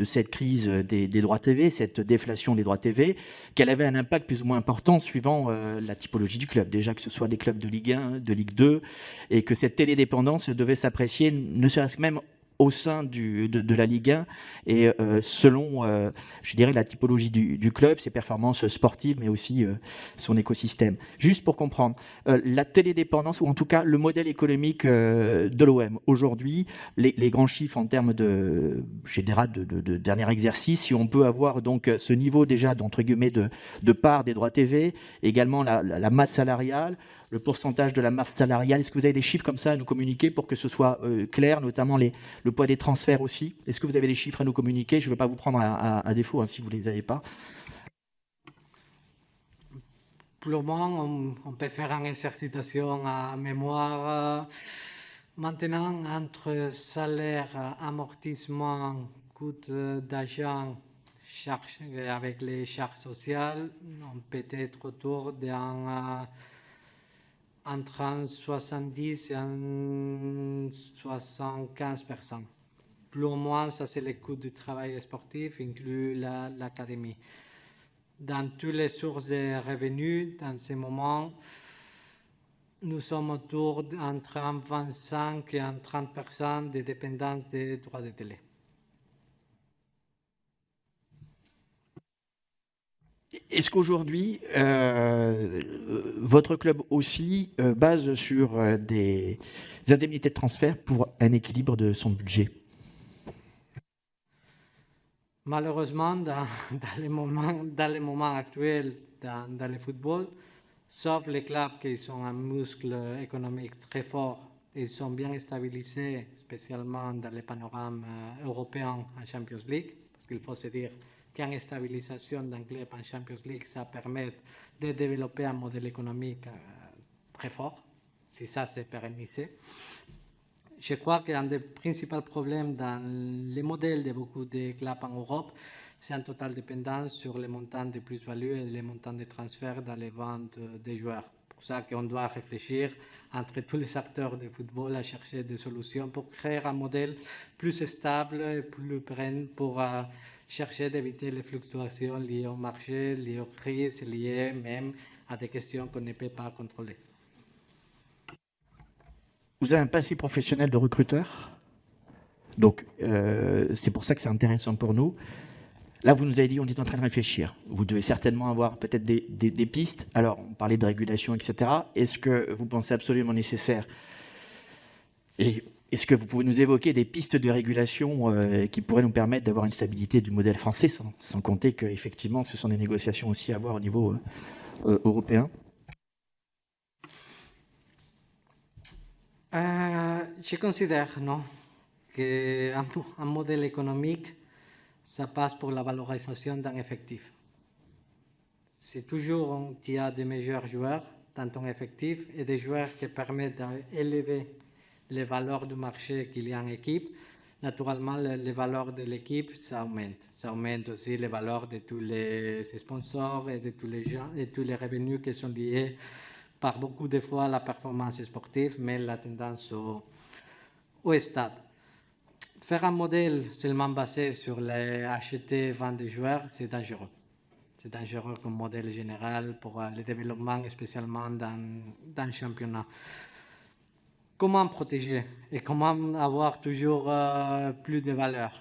cette crise des droits TV, cette déflation des droits TV, qu'elle avait un impact plus ou moins important suivant la typologie du club. Déjà que ce soit des clubs de Ligue 1, de Ligue 2, et que cette télédépendance devait s'apprécier, ne serait-ce que même au sein de la Ligue 1 et selon, je dirais, la typologie du club, ses performances sportives, mais aussi son écosystème. Juste pour comprendre, la télédépendance, ou en tout cas le modèle économique de l'OM, aujourd'hui, les grands chiffres en termes de dernier exercice, si on peut avoir donc ce niveau déjà d'entre guillemets de part des droits TV, également la masse salariale, le pourcentage de la masse salariale. Est-ce que vous avez des chiffres comme ça à nous communiquer pour que ce soit clair, notamment le poids des transferts aussi? Est-ce que vous avez des chiffres à nous communiquer? Je ne veux pas vous prendre à défaut si vous ne les avez pas. Pour le moment, on peut faire une exercitation à mémoire. Maintenant, entre salaire, amortissement, coût d'agent, charge, avec les charges sociales, on peut être autour d'un entre 70 et 75%. Plus ou moins, ça c'est le coût du travail sportif, inclus l'académie. Dans toutes les sources de revenus, dans ce moment, nous sommes autour d'entre 25 et 30% de dépendance des droits de télé. Est-ce qu'aujourd'hui, votre club aussi base sur des indemnités de transfert pour un équilibre de son budget? Malheureusement, dans les moments actuels dans le football, sauf les clubs qui ont un muscle économique très fort, ils sont bien stabilisés, spécialement dans le panorame européen en Champions League, parce qu'il faut se dire qu'une stabilisation d'un club en Champions League, ça permet de développer un modèle économique très fort, si ça s'est pérennisé. Je crois qu'un des principaux problèmes dans les modèles de beaucoup de clubs en Europe, c'est une totale dépendance sur les montants de plus-value et les montants de transfert dans les ventes des joueurs. C'est pour ça qu'on doit réfléchir entre tous les acteurs du football à chercher des solutions pour créer un modèle plus stable et plus pérenne pour chercher d'éviter les fluctuations liées au marché, liées aux crises, liées même à des questions qu'on ne peut pas contrôler. Vous avez un passé professionnel de recruteur, donc c'est pour ça que c'est intéressant pour nous. Là, vous nous avez dit, on est en train de réfléchir. Vous devez certainement avoir peut-être des pistes. Alors, on parlait de régulation, etc. Est-ce que vous pensez absolument nécessaire? Et est-ce que vous pouvez nous évoquer des pistes de régulation qui pourraient nous permettre d'avoir une stabilité du modèle français, sans compter qu'effectivement, ce sont des négociations aussi à avoir au niveau européen? Je considère qu'un modèle économique, ça passe pour la valorisation d'un effectif. C'est toujours qu'il y a des meilleurs joueurs dans ton effectif et des joueurs qui permettent d'élever les valeurs du marché qu'il y a en équipe. Naturellement, les valeurs de l'équipe, ça augmente. Ça augmente aussi les valeurs de tous les sponsors et de tous les gens et tous les revenus qui sont liés par beaucoup de fois à la performance sportive, mais la tendance au stade. Faire un modèle seulement basé sur les acheter, vendre des joueurs, c'est dangereux. C'est dangereux comme modèle général pour le développement, spécialement dans le championnat. Comment protéger et comment avoir toujours plus de valeur?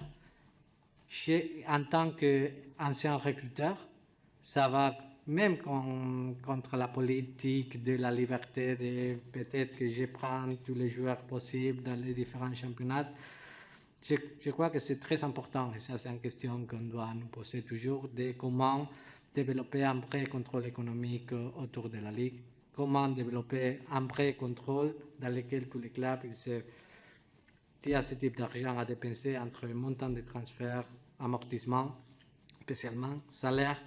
En tant qu'ancien recruteur, ça va même contre la politique de la liberté de peut-être que je prends tous les joueurs possibles dans les différents championnats. Je crois que c'est très important, et ça c'est une question qu'on doit nous poser toujours, de comment développer un vrai contrôle économique autour de la Ligue, comment développer un vrai contrôle dans lequel tous les clubs, s'il y a ce type d'argent à dépenser entre le montant de transfert, amortissement, spécialement, salaire,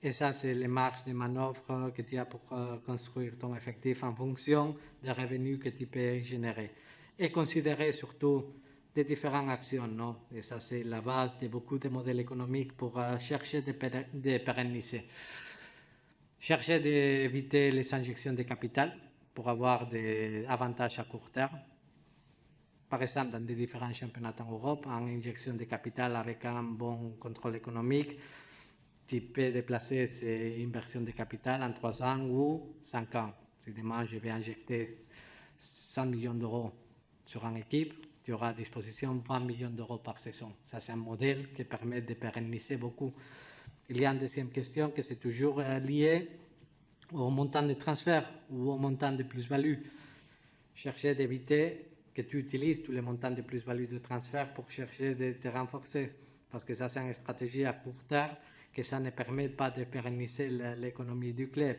Et ça, c'est les marges de manœuvre que tu as pour construire ton effectif en fonction des revenus que tu peux générer. Et considérer surtout des différentes actions, non? Et ça, c'est la base de beaucoup de modèles économiques pour chercher de pérenniser. Chercher d'éviter les injections de capital pour avoir des avantages à court terme. Par exemple, dans des différents championnats en Europe, en injection de capital avec un bon contrôle économique, tu peux déplacer ces inversions de capital en 3 ans ou 5 ans. Si demain je vais injecter 100 millions d'euros sur une équipe, tu auras à disposition 20 millions d'euros par saison. Ça, c'est un modèle qui permet de pérenniser beaucoup. Il y a une deuxième question que c'est toujours lié au montant de transfert ou au montant de plus-value. Chercher d'éviter que tu utilises tous les montants de plus-value de transfert pour chercher de te renforcer. Parce que ça, c'est une stratégie à court terme que ça ne permet pas de pérenniser l'économie du club.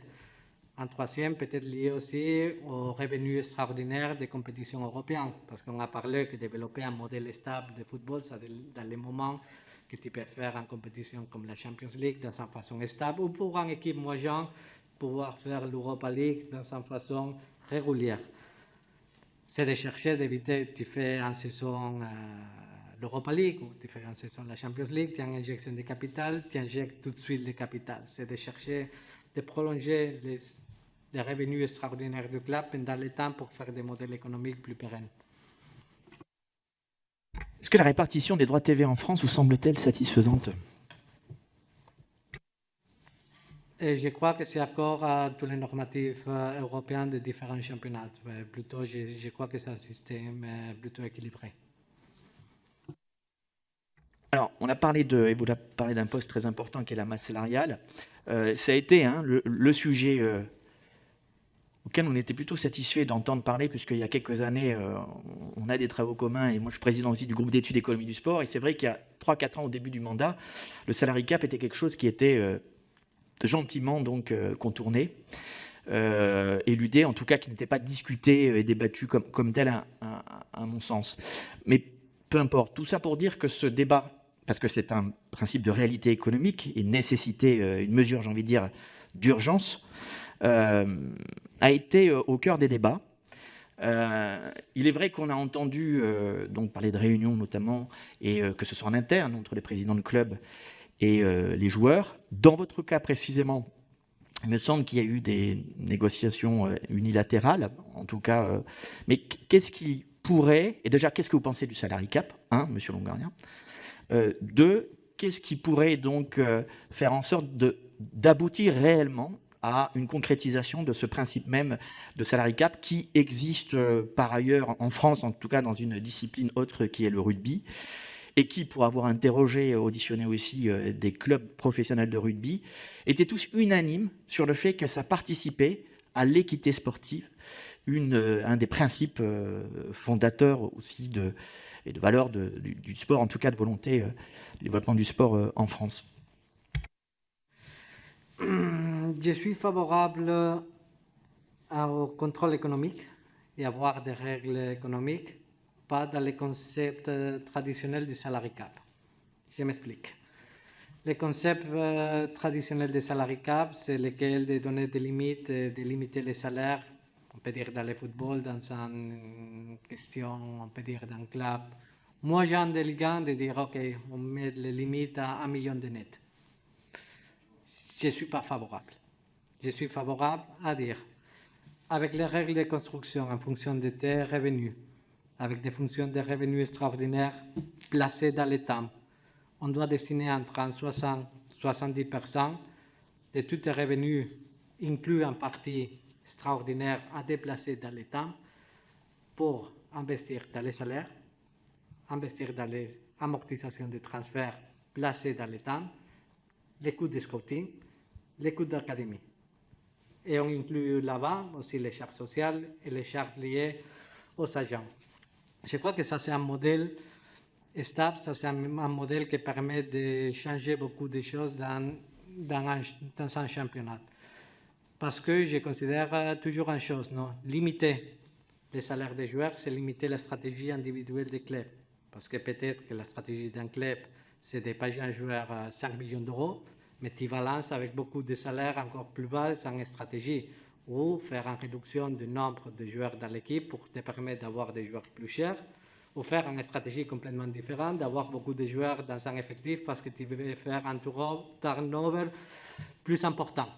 Un troisième, peut-être lié aussi aux revenus extraordinaires des compétitions européennes, parce qu'on a parlé que développer un modèle stable de football, ça dans les moments que tu peux faire en compétition comme la Champions League dans une façon stable, ou pour une équipe moyenne, pouvoir faire l'Europa League dans une façon régulière. C'est de chercher d'éviter, tu fais en saison l'Europa League, ou tu fais en saison la Champions League, tu as une injection de capital, tu injectes tout de suite le capital. C'est de chercher de prolonger les revenus extraordinaires du club pendant le temps pour faire des modèles économiques plus pérennes. Est-ce que la répartition des droits TV en France vous semble-t-elle satisfaisante? Et je crois que c'est accord à tous les normatifs européens de différents championnats. Plutôt, je crois que c'est un système plutôt équilibré. Alors, on a parlé et vous avez parlé d'un poste très important qui est la masse salariale. Ça a été le sujet auquel on était plutôt satisfait d'entendre parler, puisqu'il y a quelques années, on a des travaux communs, et moi je suis président aussi du groupe d'études économie du sport, et c'est vrai qu'il y a 3-4 ans au début du mandat, le salary cap était quelque chose qui était gentiment donc contourné, éludé, en tout cas qui n'était pas discuté et débattu comme tel à mon sens. Mais peu importe, tout ça pour dire que ce débat, parce que c'est un principe de réalité économique et nécessité, une mesure, j'ai envie de dire, d'urgence, a été au cœur des débats. Il est vrai qu'on a entendu donc parler de réunions notamment, et que ce soit en interne entre les présidents de club et les joueurs. Dans votre cas précisément, il me semble qu'il y a eu des négociations unilatérales, en tout cas. Mais qu'est-ce qui pourrait, et déjà, qu'est-ce que vous pensez du salary cap, monsieur Longoria? 2, qu'est-ce qui pourrait donc faire en sorte d'aboutir réellement à une concrétisation de ce principe même de salary cap qui existe par ailleurs en France, en tout cas dans une discipline autre qui est le rugby, et qui, pour avoir interrogé, auditionné aussi des clubs professionnels de rugby, étaient tous unanimes sur le fait que ça participait à l'équité sportive, un des principes fondateurs aussi et de valeur du sport, en tout cas de volonté du développement du sport en France. Je suis favorable au contrôle économique et avoir des règles économiques, pas dans les concepts traditionnels du salary cap. Je m'explique. Le concept traditionnel du salary cap, c'est lequel de donner des limites, de limiter les salaires, on peut dire dans le football, dans une question, on peut dire dans un club moyen de Ligue 1, de dire ok, on met les limites à 1 million de net. Je ne suis pas favorable. Je suis favorable à dire, avec les règles de construction en fonction de tes revenus, avec des fonctions de revenus extraordinaires placées dans le temps, on doit destiner entre 60 et 70% de tous tes revenus, inclus en partie extraordinaire, à déplacer dans le temps pour investir dans les salaires, investir dans les amortisations de transferts placées dans le temps, les coûts de scouting, les coûts d'académie. Et on inclut là-bas aussi les charges sociales et les charges liées aux agents. Je crois que ça, c'est un modèle stable, ça, c'est un modèle qui permet de changer beaucoup de choses dans un championnat. Parce que je considère toujours une chose, non? Limiter les salaires des joueurs, c'est limiter la stratégie individuelle des clubs. Parce que peut-être que la stratégie d'un club, c'est de payer un joueur à 5 millions d'euros, multivalence avec beaucoup de salaires encore plus bas sans stratégie, ou faire une réduction du nombre de joueurs dans l'équipe pour te permettre d'avoir des joueurs plus chers, ou faire une stratégie complètement différente, d'avoir beaucoup de joueurs dans un effectif parce que tu veux faire un turnover plus important.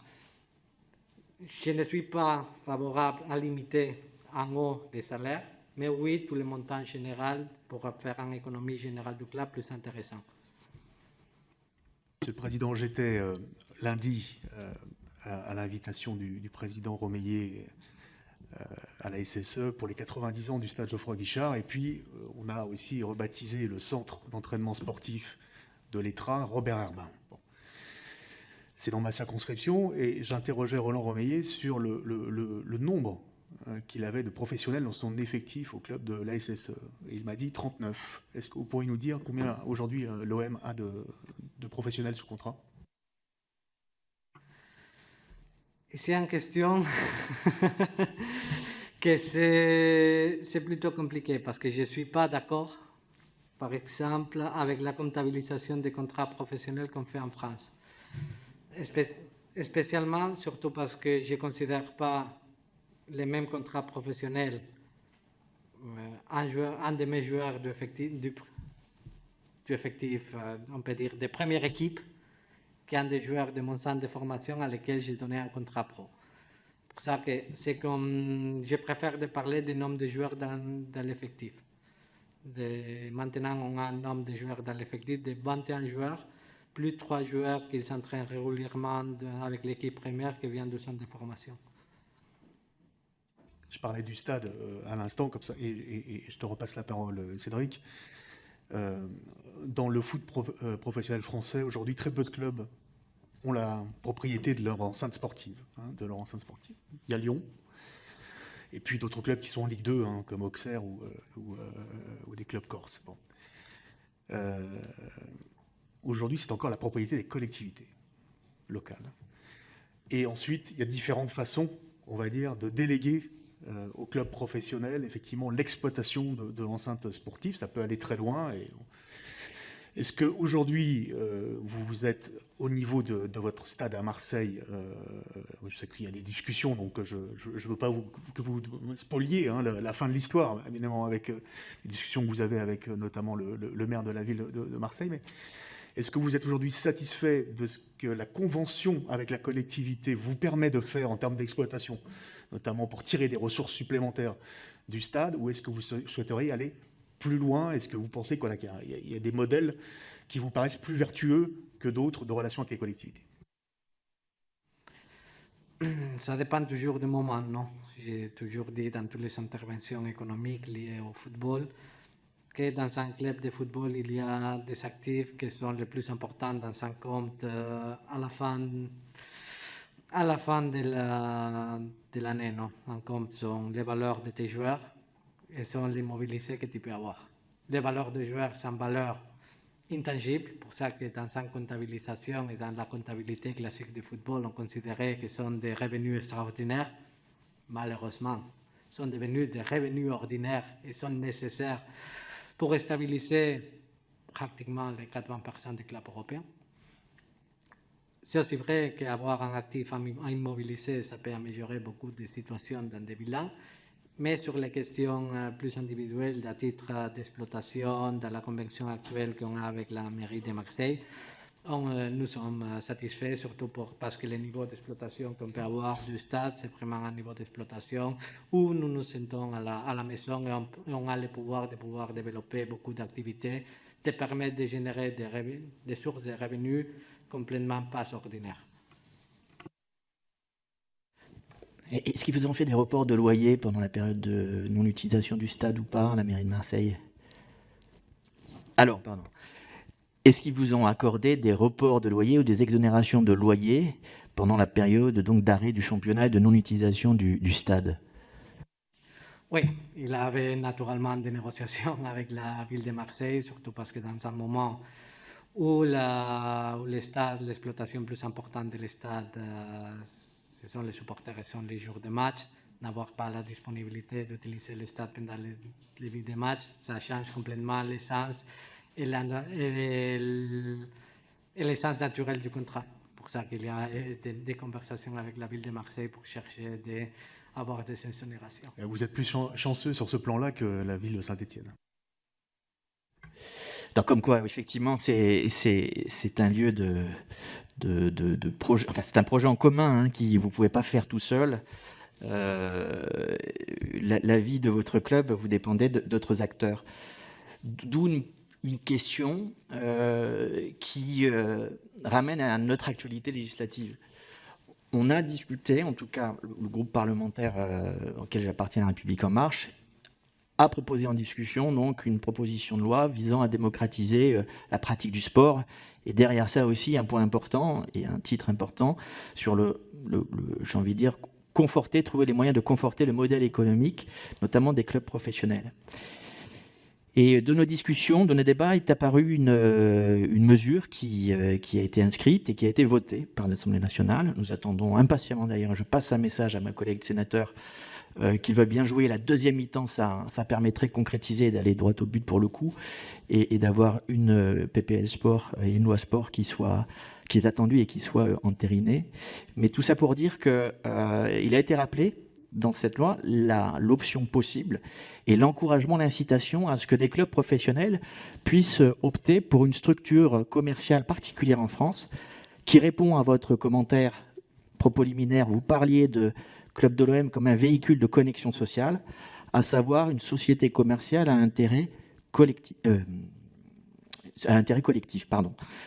Je ne suis pas favorable à limiter en haut les salaires, mais oui, tout le montant général pour faire une économie générale du club plus intéressant. Monsieur le Président, j'étais lundi à l'invitation du président Romeillet à la SSE pour les 90 ans du stade Geoffroy Guichard. Et puis, on a aussi rebaptisé le centre d'entraînement sportif de l'Étrin, Robert Herbin. Bon. C'est dans ma circonscription et j'interrogeais Roland Romeillet sur le nombre qu'il avait de professionnels dans son effectif au club de la SSE. Et il m'a dit 39. Est-ce que vous pourriez nous dire combien aujourd'hui l'OM a de professionnels sous contrat? C'est une question que c'est plutôt compliqué parce que je ne suis pas d'accord, par exemple, avec la comptabilisation des contrats professionnels qu'on fait en France. Spécialement, surtout parce que je ne considère pas les mêmes contrats professionnels. Un de mes joueurs du effectif, on peut dire, de première équipe, qu'un des joueurs de mon centre de formation à lequel j'ai donné un contrat pro. Pour ça que c'est comme je préfère de parler du nombre de joueurs dans l'effectif. Maintenant, on a un nombre de joueurs dans l'effectif de 21 joueurs, plus 3 joueurs qui s'entraînent régulièrement avec l'équipe première qui vient du centre de formation. Je parlais du stade à l'instant, comme ça, et je te repasse la parole, Cédric. Dans le foot professionnel français, aujourd'hui, très peu de clubs ont la propriété de leur enceinte sportive. Il y a Lyon, et puis d'autres clubs qui sont en Ligue 2, comme Auxerre ou des clubs corses. Bon. Aujourd'hui, c'est encore la propriété des collectivités locales. Et ensuite, il y a différentes façons, on va dire, de déléguer au club professionnel, effectivement, l'exploitation de l'enceinte sportive. Ça peut aller très loin. Est-ce qu'aujourd'hui, vous êtes au niveau de votre stade à Marseille? Je sais qu'il y a des discussions, donc je ne veux pas que vous spoliez la fin de l'histoire, évidemment, avec les discussions que vous avez avec notamment le maire de la ville de Marseille. Mais est-ce que vous êtes aujourd'hui satisfait de ce que la convention avec la collectivité vous permet de faire en termes d'exploitation, notamment pour tirer des ressources supplémentaires du stade, ou est-ce que vous souhaiteriez aller plus loin? Est-ce que vous pensez qu'il y a des modèles qui vous paraissent plus vertueux que d'autres de relation avec les collectivités? Ça dépend toujours du moment, non? J'ai toujours dit dans toutes les interventions économiques liées au football que dans un club de football, il y a des actifs qui sont les plus importants dans un compte à la fin de l'année. Non? Un compte sont les valeurs de tes joueurs et sont les mobilisés que tu peux avoir. Les valeurs des joueurs sont valeurs intangibles, pour ça que dans une comptabilisation et dans la comptabilité classique du football, on considérait que sont des revenus extraordinaires. Malheureusement, sont devenus des revenus ordinaires et sont nécessaires pour stabiliser pratiquement les 80% des clubs européens. C'est aussi vrai qu'avoir un actif à immobiliser, ça peut améliorer beaucoup de situations dans des bilans, mais sur les questions plus individuelles, à titre d'exploitation, dans la convention actuelle qu'on a avec la mairie de Marseille, nous sommes satisfaits, surtout parce que le niveau d'exploitation qu'on peut avoir du stade, c'est vraiment un niveau d'exploitation où nous nous sentons à la maison et on a le pouvoir de développer beaucoup d'activités qui permettent de générer des sources de revenus complètement pas ordinaires. Est-ce qu'ils vous ont fait des reports de loyer pendant la période de non-utilisation du stade ou pas, à la mairie de Marseille? Alors, pardon. Est-ce qu'ils vous ont accordé des reports de loyer ou des exonérations de loyer pendant la période d'arrêt du championnat et de non-utilisation du stade? Oui, il y avait naturellement des négociations avec la ville de Marseille, surtout parce que dans un moment où l'exploitation plus importante de l'estade, ce sont les supporters et sont les jours de match, n'avoir pas la disponibilité d'utiliser le stade pendant les vies de match, ça change complètement l'essence et l'essence naturelle du contrat. pour ça qu'il y a des conversations avec la ville de Marseille pour chercher d'avoir des exonérations. Vous êtes plus chanceux sur ce plan-là que la ville de Saint-Étienne. Donc, comme quoi, effectivement, c'est un lieu de projet. Enfin, c'est un projet en commun hein, qui vous pouvez pas faire tout seul. La vie de votre club, vous dépendez d'autres acteurs. D'où une question qui ramène à notre actualité législative. On a discuté, en tout cas, le groupe parlementaire auquel j'appartiens, La République En Marche, a proposé en discussion donc une proposition de loi visant à démocratiser la pratique du sport. Et derrière ça aussi, un point important et un titre important sur j'ai envie de dire, trouver les moyens de conforter le modèle économique, notamment des clubs professionnels. Et de nos discussions, de nos débats, est apparue une mesure qui a été inscrite et qui a été votée par l'Assemblée nationale. Nous attendons impatiemment d'ailleurs, je passe un message à ma collègue sénateur, qu'il veut bien jouer la deuxième mi-temps, ça permettrait de concrétiser et d'aller droit au but pour le coup, et d'avoir une PPL sport et une loi sport qui est attendue et qui soit entérinée. Mais tout ça pour dire qu'il a été rappelé dans cette loi l'option possible et l'encouragement, l'incitation à ce que des clubs professionnels puissent opter pour une structure commerciale particulière en France qui répond à votre commentaire propos liminaire. Vous parliez de Club de l'OM comme un véhicule de connexion sociale, à savoir une société commerciale à intérêt collectif.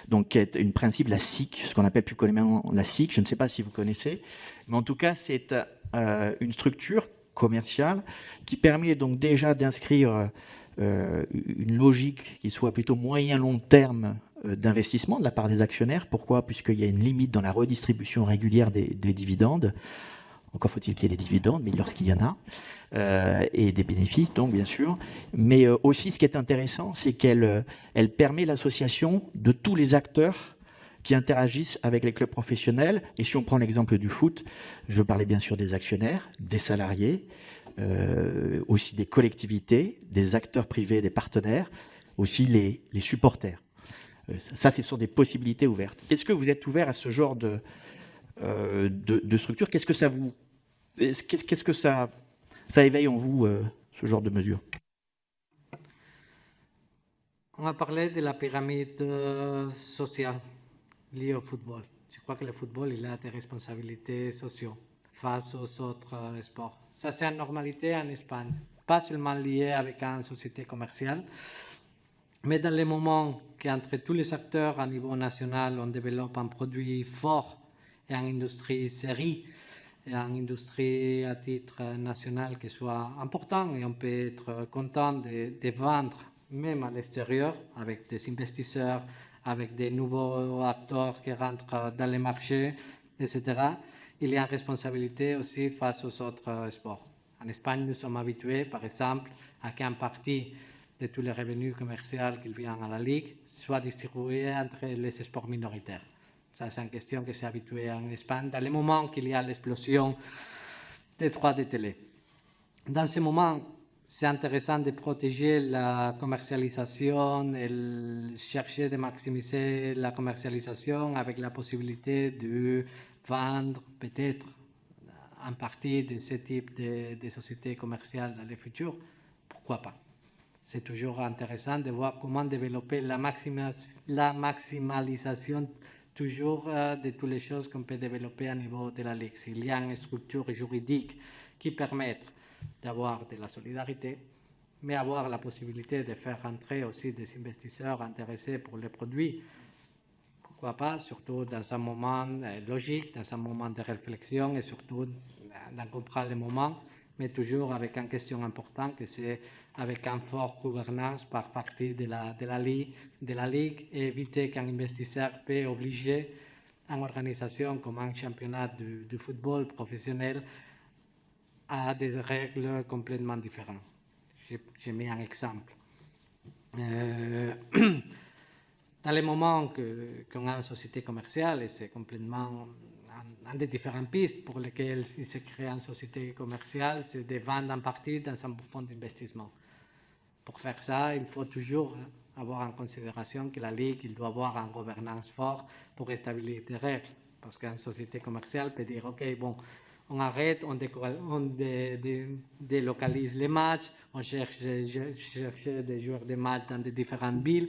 Donc, qui est une principe, la SIC, ce qu'on appelle plus communément la SIC. Je ne sais pas si vous connaissez, mais en tout cas, c'est une structure commerciale qui permet donc déjà d'inscrire une logique qui soit plutôt moyen-long terme d'investissement de la part des actionnaires. Pourquoi ? Puisqu'il y a une limite dans la redistribution régulière des dividendes. Encore faut-il qu'il y ait des dividendes, mais lorsqu'il y en a, et des bénéfices, donc bien sûr. Mais aussi, ce qui est intéressant, c'est qu'elle permet l'association de tous les acteurs qui interagissent avec les clubs professionnels. Et si on prend l'exemple du foot, je parlais bien sûr des actionnaires, des salariés, aussi des collectivités, des acteurs privés, des partenaires, aussi les supporters. Ça, ce sont des possibilités ouvertes. Est-ce que vous êtes ouvert à ce genre de structure? Qu'est-ce que ça éveille en vous, ce genre de mesures? On a parlé de la pyramide sociale liée au football. Je crois que le football, il a des responsabilités sociales face aux autres sports. Ça, c'est une normalité en Espagne, pas seulement lié avec une société commerciale, mais dans les moments qu'entre tous les acteurs à niveau national, on développe un produit fort et une industrie série, et une industrie à titre national qui soit important, et on peut être content de vendre même à l'extérieur avec des investisseurs, avec des nouveaux acteurs qui rentrent dans les marchés, etc. Il y a une responsabilité aussi face aux autres sports. En Espagne, nous sommes habitués, par exemple, à qu'une partie de tous les revenus commerciaux qui viennent à la Ligue soit distribuée entre les sports minoritaires. Ça, c'est une question qui s'est habituée en Espagne dans le moment qu'il y a l'explosion des droits de télé. Dans ce moment, c'est intéressant de protéger la commercialisation et chercher de maximiser la commercialisation avec la possibilité de vendre peut-être en partie de ce type de sociétés commerciales dans le futur. Pourquoi pas? C'est toujours intéressant de voir comment développer la maximalisation toujours de toutes les choses qu'on peut développer au niveau de la Ligue. S'il y a une structure juridique qui permette d'avoir de la solidarité, mais avoir la possibilité de faire entrer aussi des investisseurs intéressés pour les produits, pourquoi pas, surtout dans un moment logique, dans un moment de réflexion et surtout dans comprendre le moment, mais toujours avec une question importante que c'est avec une forte gouvernance par partie de la Ligue et éviter qu'un investisseur peut obliger une organisation comme un championnat de football professionnel à des règles complètement différentes. J'ai mis un exemple. Dans les moments qu'on a une société commerciale, et c'est complètement un des différentes pistes pour lesquelles il se crée une société commerciale, c'est de vendre en partie dans un fonds d'investissement. Pour faire ça, il faut toujours avoir en considération que la Ligue il doit avoir une gouvernance forte pour établir des règles. Parce qu'une société commerciale peut dire, OK, bon, on arrête, on délocalise les matchs, on cherche des joueurs de matchs dans des différentes villes.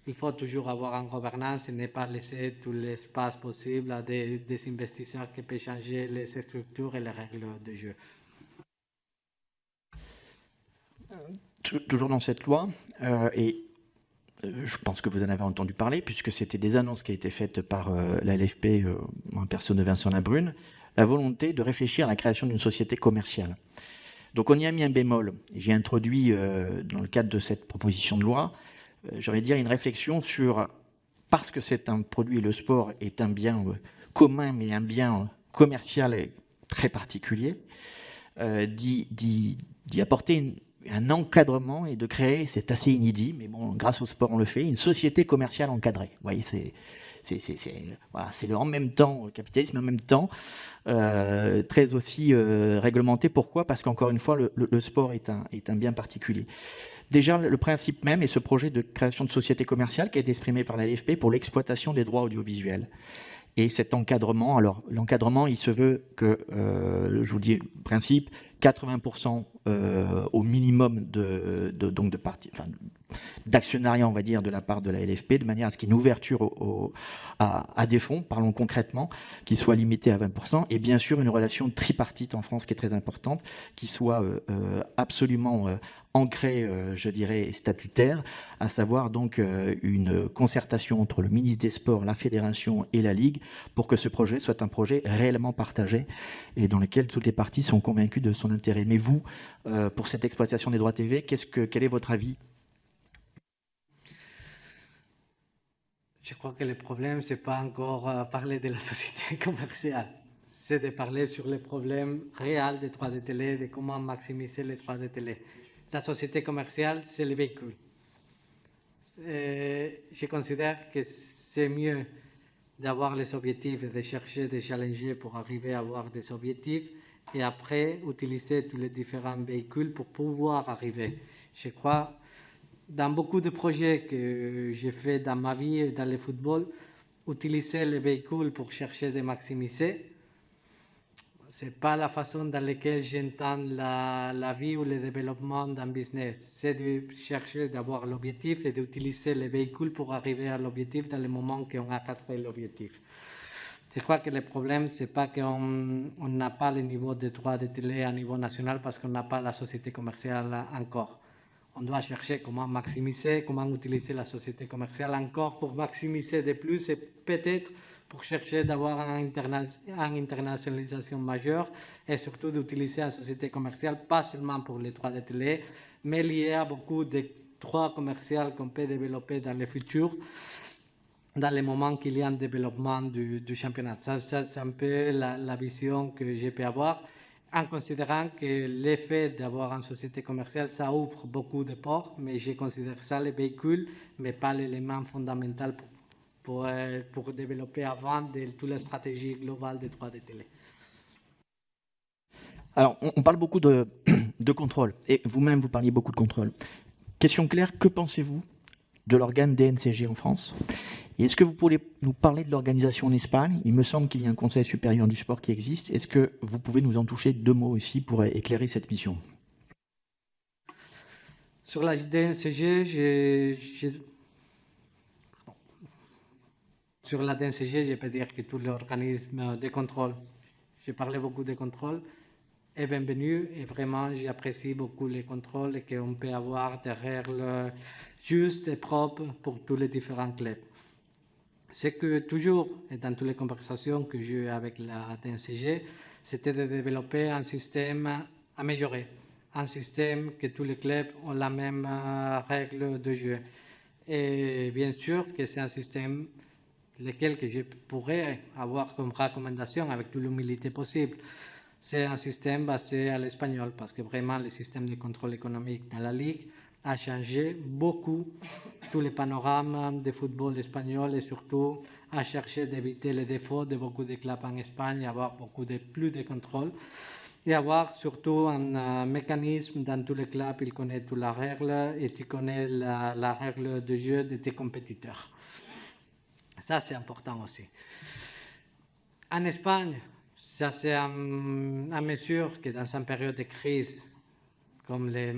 Il faut toujours avoir une gouvernance et ne pas laisser tout l'espace possible à des investisseurs qui peuvent changer les structures et les règles de jeu. Toujours dans cette loi, je pense que vous en avez entendu parler, puisque c'était des annonces qui ont été faites par la LFP, en personne de Vincent Labrune, la volonté de réfléchir à la création d'une société commerciale. Donc on y a mis un bémol. J'ai introduit, dans le cadre de cette proposition de loi, j'aurais dire une réflexion sur, parce que c'est un produit, le sport est un bien commun, mais un bien commercial très particulier, d'y apporter un encadrement et de créer, c'est assez inédit, mais bon, grâce au sport on le fait, une société commerciale encadrée. Vous voyez, c'est le en même temps capitalisme, en même temps très aussi réglementé. Pourquoi ? Parce qu'encore une fois, le sport est un bien particulier. Déjà, le principe même est ce projet de création de société commerciale qui a été exprimé par la LFP pour l'exploitation des droits audiovisuels. Et cet encadrement, alors l'encadrement, il se veut que, je vous dis le principe, 80% au minimum d'actionnariat, on va dire, de la part de la LFP, de manière à ce qu'il y ait une ouverture à des fonds, parlons concrètement, qui soit limitée à 20%, et bien sûr une relation tripartite en France qui est très importante, qui soit absolument ancrée, je dirais, statutaire, à savoir donc une concertation entre le ministre des Sports, la Fédération et la Ligue, pour que ce projet soit un projet réellement partagé et dans lequel toutes les parties sont convaincues de son intérêt. Mais vous, pour cette exploitation des droits TV, quel est votre avis ? Je crois que le problème, ce n'est pas encore parler de la société commerciale, c'est de parler sur les problèmes réels des droits de télé, de comment maximiser les droits de télé. La société commerciale, c'est le véhicule. Je considère que c'est mieux d'avoir les objectifs et de chercher des challenger pour arriver à avoir des objectifs et après utiliser tous les différents véhicules pour pouvoir arriver. Je crois, dans beaucoup de projets que j'ai fait dans ma vie et dans le football, utiliser les véhicules pour chercher de maximiser, ce n'est pas la façon dans laquelle j'entends la vie ou le développement d'un business. C'est de chercher d'avoir l'objectif et d'utiliser les véhicules pour arriver à l'objectif dans le moment qu'on a atteint l'objectif. Je crois que le problème, ce n'est pas qu'on n'a pas le niveau de droit de télé à niveau national parce qu'on n'a pas la société commerciale encore. On doit chercher comment maximiser, comment utiliser la société commerciale encore pour maximiser de plus et peut-être pour chercher d'avoir une internationalisation majeure et surtout d'utiliser la société commerciale, pas seulement pour les droits de télé, mais lié à beaucoup de droits commerciaux qu'on peut développer dans le futur, dans les moments qu'il y a un développement du championnat. Ça c'est un peu la vision que je peux avoir, en considérant que l'effet d'avoir une société commerciale, ça ouvre beaucoup de portes, mais je considère ça le véhicule, mais pas l'élément fondamental pour développer avant toute la stratégie globale des droits de télé. Alors, on parle beaucoup de contrôle, et vous-même, vous parliez beaucoup de contrôle. Question claire, que pensez-vous de l'organe DNCG en France ? Et est-ce que vous pouvez nous parler de l'organisation en Espagne ? Il me semble qu'il y a un Conseil supérieur du sport qui existe. Est-ce que vous pouvez nous en toucher 2 mots aussi pour éclairer cette mission ? Sur la DNCG, sur la DNCG, je peux dire que tout l'organisme de contrôle, j'ai parlé beaucoup de contrôle, est bienvenu et vraiment j'apprécie beaucoup les contrôles et qu'on peut avoir des règles justes et propres pour tous les différents clubs. C'est que toujours, et dans toutes les conversations que j'ai eues avec la DNCG, c'était de développer un système amélioré, un système que tous les clubs ont la même règle de jeu. Et bien sûr que c'est un système lequel que je pourrais avoir comme recommandation avec toute l'humilité possible. C'est un système basé à l'espagnol parce que vraiment le système de contrôle économique dans la Ligue a changé beaucoup tous les panorames de football espagnol et surtout a cherché d'éviter les défauts de beaucoup de clubs en Espagne, avoir plus de contrôle et avoir surtout un mécanisme dans tous les clubs, il connaît toutes les règles et tu connais la règle de jeu de tes compétiteurs. Ça, c'est important aussi. En Espagne, ça c'est à mesure que dans une période de crise, comme les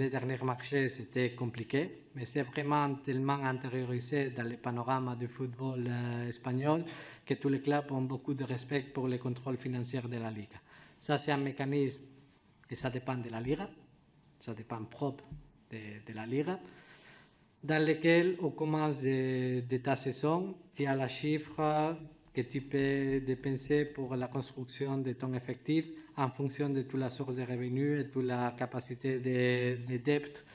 derniers marchés, c'était compliqué, mais c'est vraiment tellement intériorisé dans le panorama du football espagnol que tous les clubs ont beaucoup de respect pour le contrôle financier de la Liga. Ça, c'est un mécanisme que ça dépend de la Liga, ça dépend propre de la Liga, dans lequel, au commence de ta saison, tu as la chiffre que tu peux dépenser pour la construction de ton effectif en fonction de toute la source de revenus et toute la capacité de dette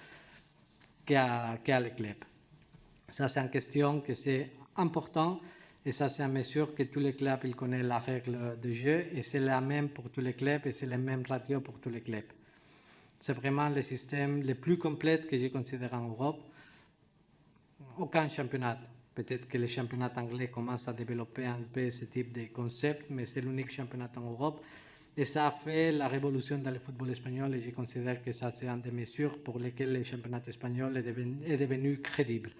qu'a le club. Ça, c'est une question que c'est important et ça, c'est une mesure que tous les clubs ils connaissent la règle de jeu et c'est la même pour tous les clubs et c'est le même ratio pour tous les clubs. C'est vraiment le système le plus complet que je considère en Europe. Aucun championnat. Peut-être que les championnats anglais commencent à développer un peu ce type de concept, mais c'est l'unique championnat en Europe. Et ça a fait la révolution dans le football espagnol et je considère que ça, c'est une des mesures pour lesquelles le championnat espagnol est devenu crédible.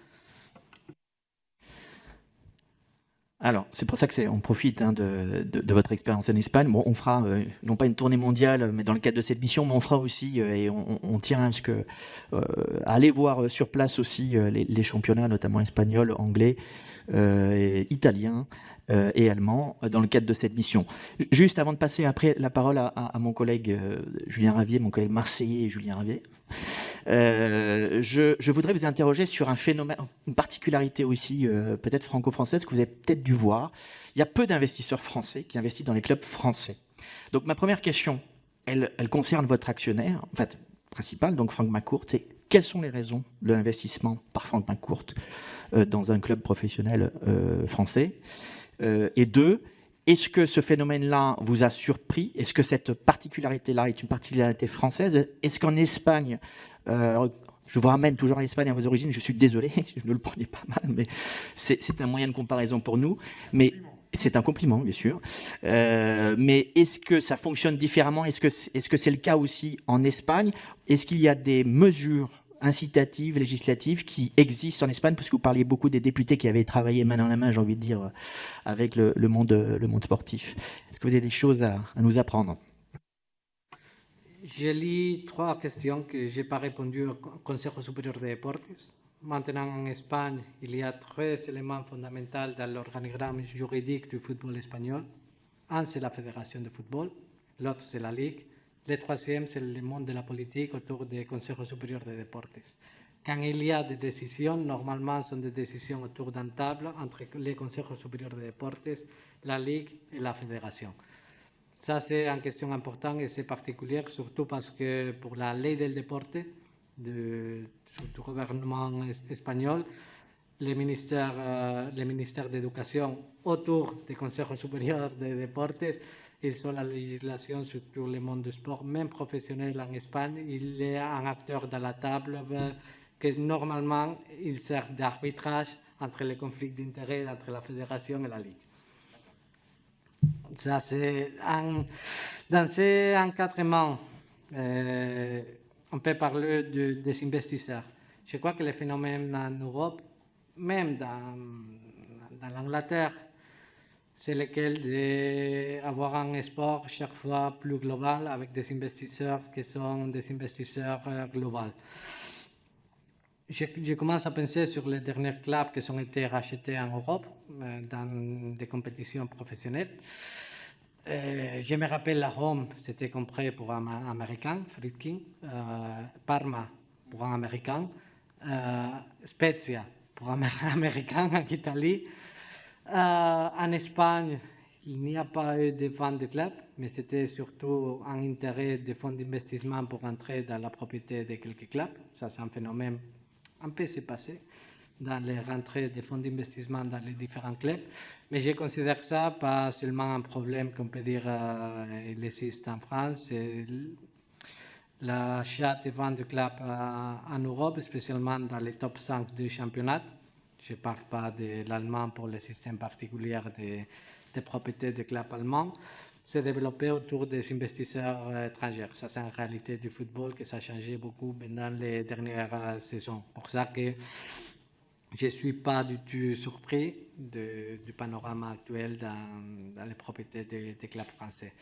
Alors, c'est pour ça que on profite de votre expérience en Espagne. Bon, on fera non pas une tournée mondiale, mais dans le cadre de cette mission, mais on fera aussi, et on tient à ce que aller voir sur place aussi les championnats, notamment espagnol, anglais, italien et allemand, dans le cadre de cette mission. Juste avant de passer après la parole à mon collègue Julien Ravier, mon collègue marseillais Julien Ravier, je voudrais vous interroger sur un phénomène, une particularité aussi peut-être franco-française que vous avez peut-être dû voir. Il y a peu d'investisseurs français qui investissent dans les clubs français. Donc ma première question, elle concerne votre actionnaire, en fait, principal, donc Franck McCourt. C'est quelles sont les raisons de l'investissement par Franck McCourt dans un club professionnel français? Et deux, est-ce que ce phénomène-là vous a surpris? Est-ce que cette particularité-là est une particularité française? Est-ce qu'en Espagne, je vous ramène toujours à l'Espagne, à vos origines, je suis désolé, je ne le prenais pas mal, mais c'est un moyen de comparaison pour nous. Mais c'est un compliment, bien sûr. Mais est-ce que ça fonctionne différemment? Est-ce que c'est le cas aussi en Espagne? Est-ce qu'il y a des mesures incitatives, législatives qui existent en Espagne, parce que vous parliez beaucoup des députés qui avaient travaillé main dans la main, j'ai envie de dire, avec le monde sportif. Est-ce que vous avez des choses à nous apprendre? Je lis trois questions que je n'ai pas répondu au Consejo Superior de Deportes. Maintenant, en Espagne, il y a trois éléments fondamentaux dans l'organigramme juridique du football espagnol. Un, c'est la Fédération de football. L'autre, c'est la Ligue. Le troisième, c'est le monde de la politique autour du Consejo Superior de Deportes. Quand il y a des décisions, normalement, ce sont des décisions autour d'une table entre le Consejo Superior de Deportes, la Ligue et la Fédération. Ça, c'est une question importante et c'est particulier, surtout parce que pour la ley del deporte du gouvernement espagnol, le ministère d'éducation autour du Consejo Superior de Deportes, ils ont la législation sur tout le monde du sport, même professionnel en Espagne. Il y a un acteur dans la table que normalement, il sert d'arbitrage entre les conflits d'intérêts entre la fédération et la Ligue. Ça, c'est dans ces encadrements, on peut parler des investisseurs. Je crois que le phénomène en Europe, même dans l'Angleterre, c'est lequel d'avoir un sport chaque fois plus global avec des investisseurs qui sont des investisseurs globaux. Je commence à penser sur les derniers clubs qui ont été rachetés en Europe dans des compétitions professionnelles. Je me rappelle la Rome, c'était compris pour un Américain, Friedkin, Parma pour un Américain, Spezia pour un Américain en Italie. En Espagne, il n'y a pas eu de vente de club, mais c'était surtout un intérêt des fonds d'investissement pour entrer dans la propriété de quelques clubs. Ça, c'est un phénomène un peu s'est passé dans les rentrées des fonds d'investissement dans les différents clubs. Mais je considère ça pas seulement un problème qu'on peut dire il existe en France, c'est l'achat et vente de clubs en Europe, spécialement dans les top 5 du championnat. Je ne parle pas de l'allemand pour le système particulier de propriété des clubs allemands. C'est développé autour des investisseurs étrangers. Ça, c'est une réalité du football que ça a changé beaucoup pendant les dernières saisons. Pour ça que je ne suis pas du tout surpris du panorama actuel dans les propriétés des clubs français.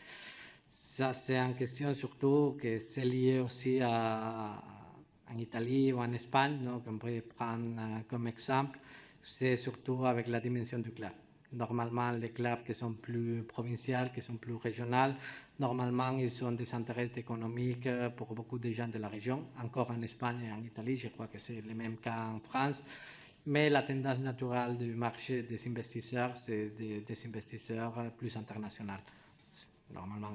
Ça, c'est une question surtout que c'est lié aussi en Italie ou en Espagne, donc on peut prendre comme exemple, c'est surtout avec la dimension du club. Normalement, les clubs qui sont plus provinciaux, qui sont plus régionaux, normalement, ils ont des intérêts économiques pour beaucoup de gens de la région. Encore en Espagne et en Italie, je crois que c'est le même cas en France. Mais la tendance naturelle du marché des investisseurs, c'est des investisseurs plus internationaux. Normalement,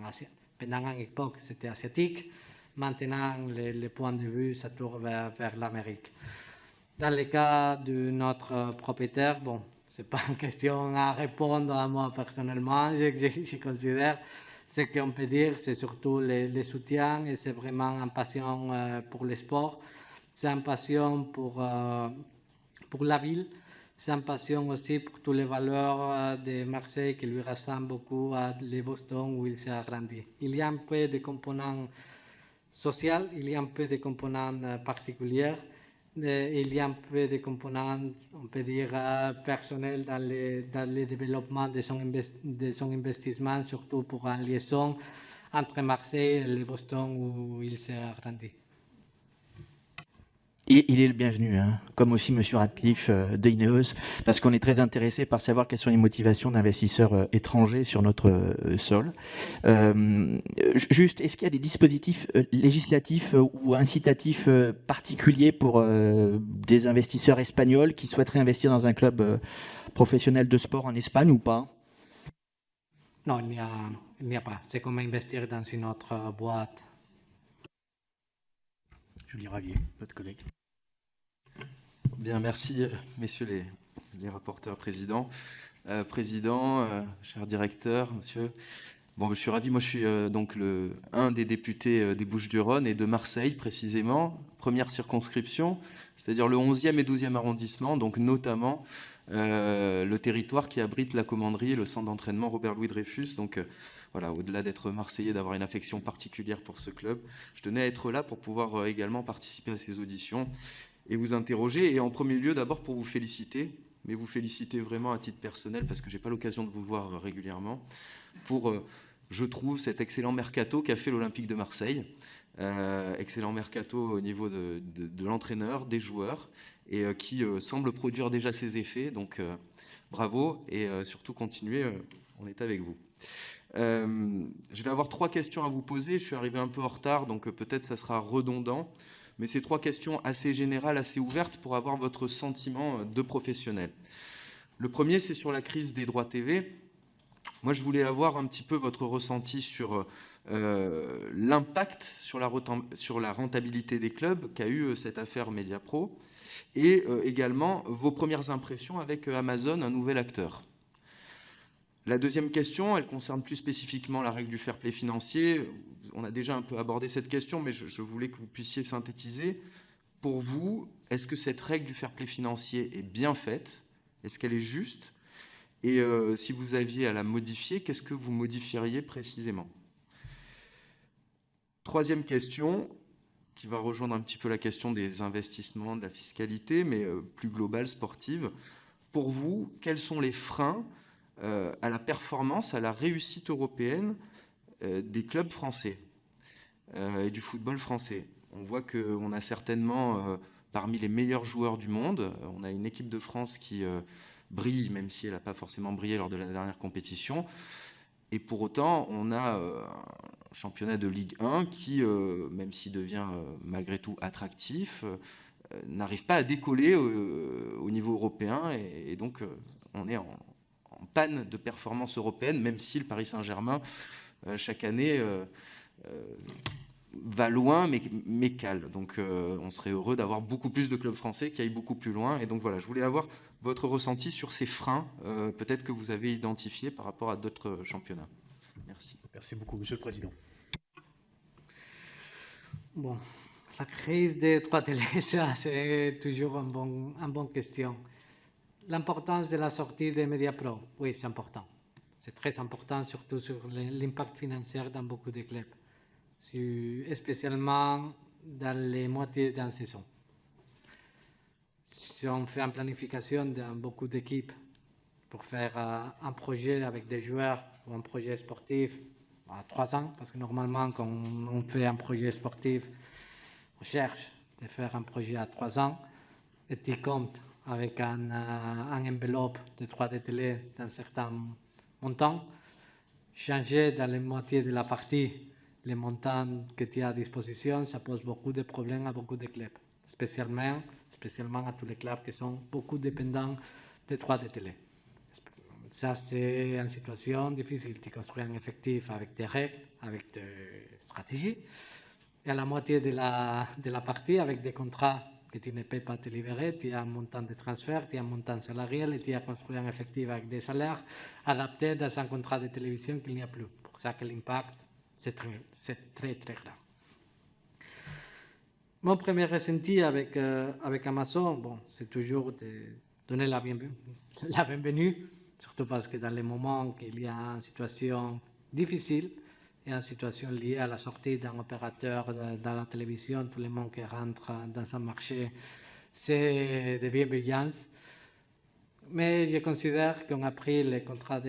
pendant une époque, c'était asiatique. Maintenant, le point de vue, ça tourne vers l'Amérique. Dans le cas de notre propriétaire, bon, ce n'est pas une question à répondre à moi personnellement. Je considère ce qu'on peut dire, c'est surtout le soutien et c'est vraiment une passion pour le sport. C'est une passion pour la ville. C'est une passion aussi pour toutes les valeurs de Marseille qui lui ressemblent beaucoup à les Boston où il s'est grandi. Il y a un peu de components social, il y a un peu de components particuliers, il y a un peu de components, on peut dire, personnels dans le développement de son investissement, surtout pour une liaison entre Marseille et le Boston où il s'est grandi. Et il est le bienvenu, hein, comme aussi M. Ratcliffe d'Ineos, parce qu'on est très intéressé par savoir quelles sont les motivations d'investisseurs étrangers sur notre sol. Juste, est-ce qu'il y a des dispositifs législatifs ou incitatifs particuliers pour des investisseurs espagnols qui souhaiteraient investir dans un club professionnel de sport en Espagne ou pas? Non, il n'y a pas. C'est comme investir dans une autre boîte. Julie Ravier, votre collègue. Bien, merci, messieurs les rapporteurs présidents. Cher directeur, monsieur. Bon, je suis ravi, moi je suis donc un des députés des Bouches-du-Rhône et de Marseille précisément, première circonscription, c'est-à-dire le 11e et 12e arrondissement, donc notamment le territoire qui abrite la commanderie et le centre d'entraînement Robert-Louis Dreyfus. Donc voilà, au-delà d'être marseillais, d'avoir une affection particulière pour ce club, je tenais à être là pour pouvoir également participer à ces auditions et vous interroger. Et en premier lieu, d'abord pour vous féliciter, mais vous féliciter vraiment à titre personnel, parce que je n'ai pas l'occasion de vous voir régulièrement, pour, je trouve, cet excellent mercato qu'a fait l'Olympique de Marseille. Excellent mercato au niveau de l'entraîneur, des joueurs, et qui semble produire déjà ses effets. Donc bravo, et surtout continuez, on est avec vous. Je vais avoir 3 questions à vous poser. Je suis arrivé un peu en retard, donc peut-être ça sera redondant. Mais c'est 3 questions assez générales, assez ouvertes pour avoir votre sentiment de professionnel. Le premier, c'est sur la crise des droits TV. Moi, je voulais avoir un petit peu votre ressenti sur l'impact sur la rentabilité des clubs qu'a eu cette affaire Mediapro et également vos premières impressions avec Amazon, un nouvel acteur. La deuxième question, elle concerne plus spécifiquement la règle du fair play financier. On a déjà un peu abordé cette question, mais je voulais que vous puissiez synthétiser. Pour vous, est-ce que cette règle du fair play financier est bien faite? Est-ce qu'elle est juste? Et si vous aviez à la modifier, qu'est-ce que vous modifieriez précisément? Troisième question, qui va rejoindre un petit peu la question des investissements, de la fiscalité, mais plus globale, sportive. Pour vous, quels sont les freins à la performance, à la réussite européenne des clubs français et du football français? On voit qu'on a certainement parmi les meilleurs joueurs du monde. On a une équipe de France qui brille, même si elle n'a pas forcément brillé lors de la dernière compétition. Et pour autant, on a un championnat de Ligue 1 qui, même s'il devient malgré tout attractif, n'arrive pas à décoller au niveau européen. Et donc, on est en panne de performance européenne, même si le Paris Saint-Germain, chaque année, va loin, mais cale. Donc, on serait heureux d'avoir beaucoup plus de clubs français qui aillent beaucoup plus loin. Et donc, voilà, je voulais avoir votre ressenti sur ces freins, peut-être que vous avez identifiés par rapport à d'autres championnats. Merci. Merci beaucoup, Monsieur le Président. Bon, la crise des droits télé, c'est toujours une bonne question. L'importance de la sortie des Mediapro, oui, c'est important. C'est très important, surtout sur l'impact financier dans beaucoup de clubs, spécialement dans les moitiés d'une saison. si on fait une planification dans beaucoup d'équipes pour faire un projet avec des joueurs ou un projet sportif à 3 ans, parce que normalement, quand on fait un projet sportif, on cherche de faire un projet à 3 ans, et tu comptes avec un enveloppe de 3D télé d'un certain montant. Changer dans la moitié de la partie les montants que tu as à disposition, ça pose beaucoup de problèmes à beaucoup de clubs, spécialement à tous les clubs qui sont beaucoup dépendants de 3D télé. Ça, c'est une situation difficile. Tu construis un effectif avec des règles, avec des stratégies, et à la moitié de la partie, avec des contrats que tu ne peux pas te libérer, tu as un montant de transfert, tu as un montant salarial et tu as construit un effectif avec des salaires adaptés dans un contrat de télévision qu'il n'y a plus. Pour ça que l'impact, c'est très, très grand. Mon premier ressenti avec Amazon, bon, c'est toujours de donner la bienvenue, surtout parce que dans les moments qu'il y a une situation difficile, et une situation liée à la sortie d'un opérateur dans la télévision, tout le monde qui rentre dans un marché, c'est de bienveillance. Mais je considère qu'on a pris les contrats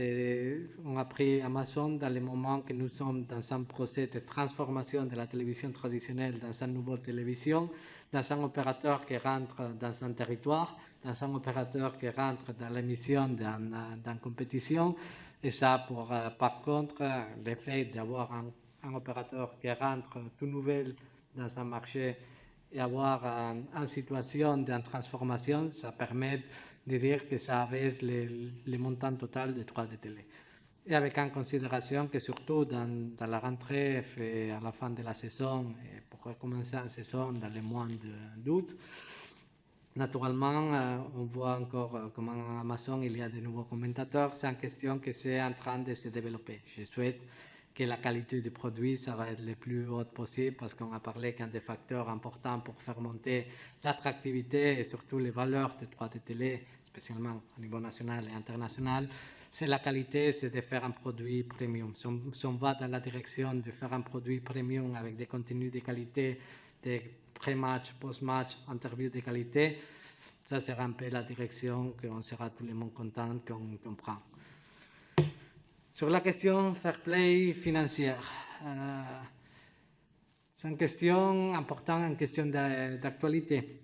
on a pris Amazon dans les moments que nous sommes dans un procès de transformation de la télévision traditionnelle dans une nouvelle télévision, dans un opérateur qui rentre dans un territoire, dans un opérateur qui rentre dans l'émission d'une compétition. Et ça, par contre, le fait d'avoir un opérateur qui rentre tout nouvel dans un marché et avoir une situation de transformation, ça permet de dire que ça abaisse le montant total de 3D télé. Et avec en considération que surtout dans la rentrée fait à la fin de la saison, et pour recommencer la saison dans les mois d'août, naturellement, on voit encore comment Amazon, il y a de nouveaux commentateurs. C'est une question qui est en train de se développer. Je souhaite que la qualité du produit, ça va être le plus haute possible parce qu'on a parlé qu'un des facteurs importants pour faire monter l'attractivité et surtout les valeurs de 3D télé, spécialement au niveau national et international, c'est la qualité, c'est de faire un produit premium. Si on va dans la direction de faire un produit premium avec des contenus de qualité, des pré-match, post-match, interviews de qualité, ça sera un peu la direction qu'on sera tout le monde content qu'on prend. Sur la question fair play financière, c'est une question importante, une question d'actualité.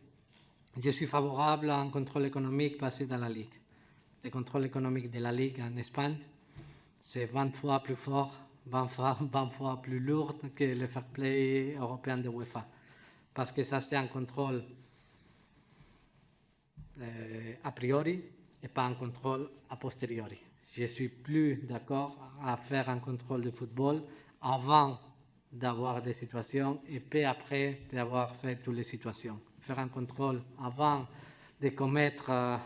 Je suis favorable à un contrôle économique basé dans la Ligue. Le contrôle économique de la Ligue en Espagne, c'est 20 fois plus fort, 20 fois plus lourd que le fair play européen de UEFA. Parce que ça, c'est un contrôle a priori et pas un contrôle a posteriori. Je suis plus d'accord à faire un contrôle de football avant d'avoir des situations et puis après d'avoir fait toutes les situations. Faire un contrôle avant de commettre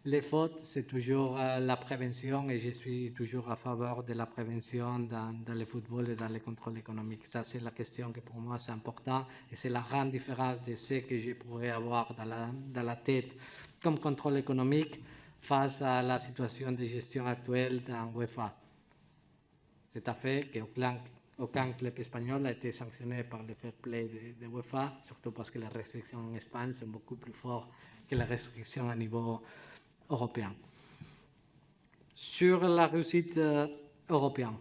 les fautes, c'est toujours la prévention et je suis toujours à faveur de la prévention dans le football et dans les contrôles économiques. Ça, c'est la question que pour moi, c'est important et c'est la grande différence de ce que je pourrais avoir dans la tête comme contrôle économique face à la situation de gestion actuelle dans UEFA. C'est à fait qu'aucun club espagnol a été sanctionné par le fair play de UEFA, surtout parce que les restrictions en Espagne sont beaucoup plus fortes que les restrictions à niveau européen. Sur la réussite européenne,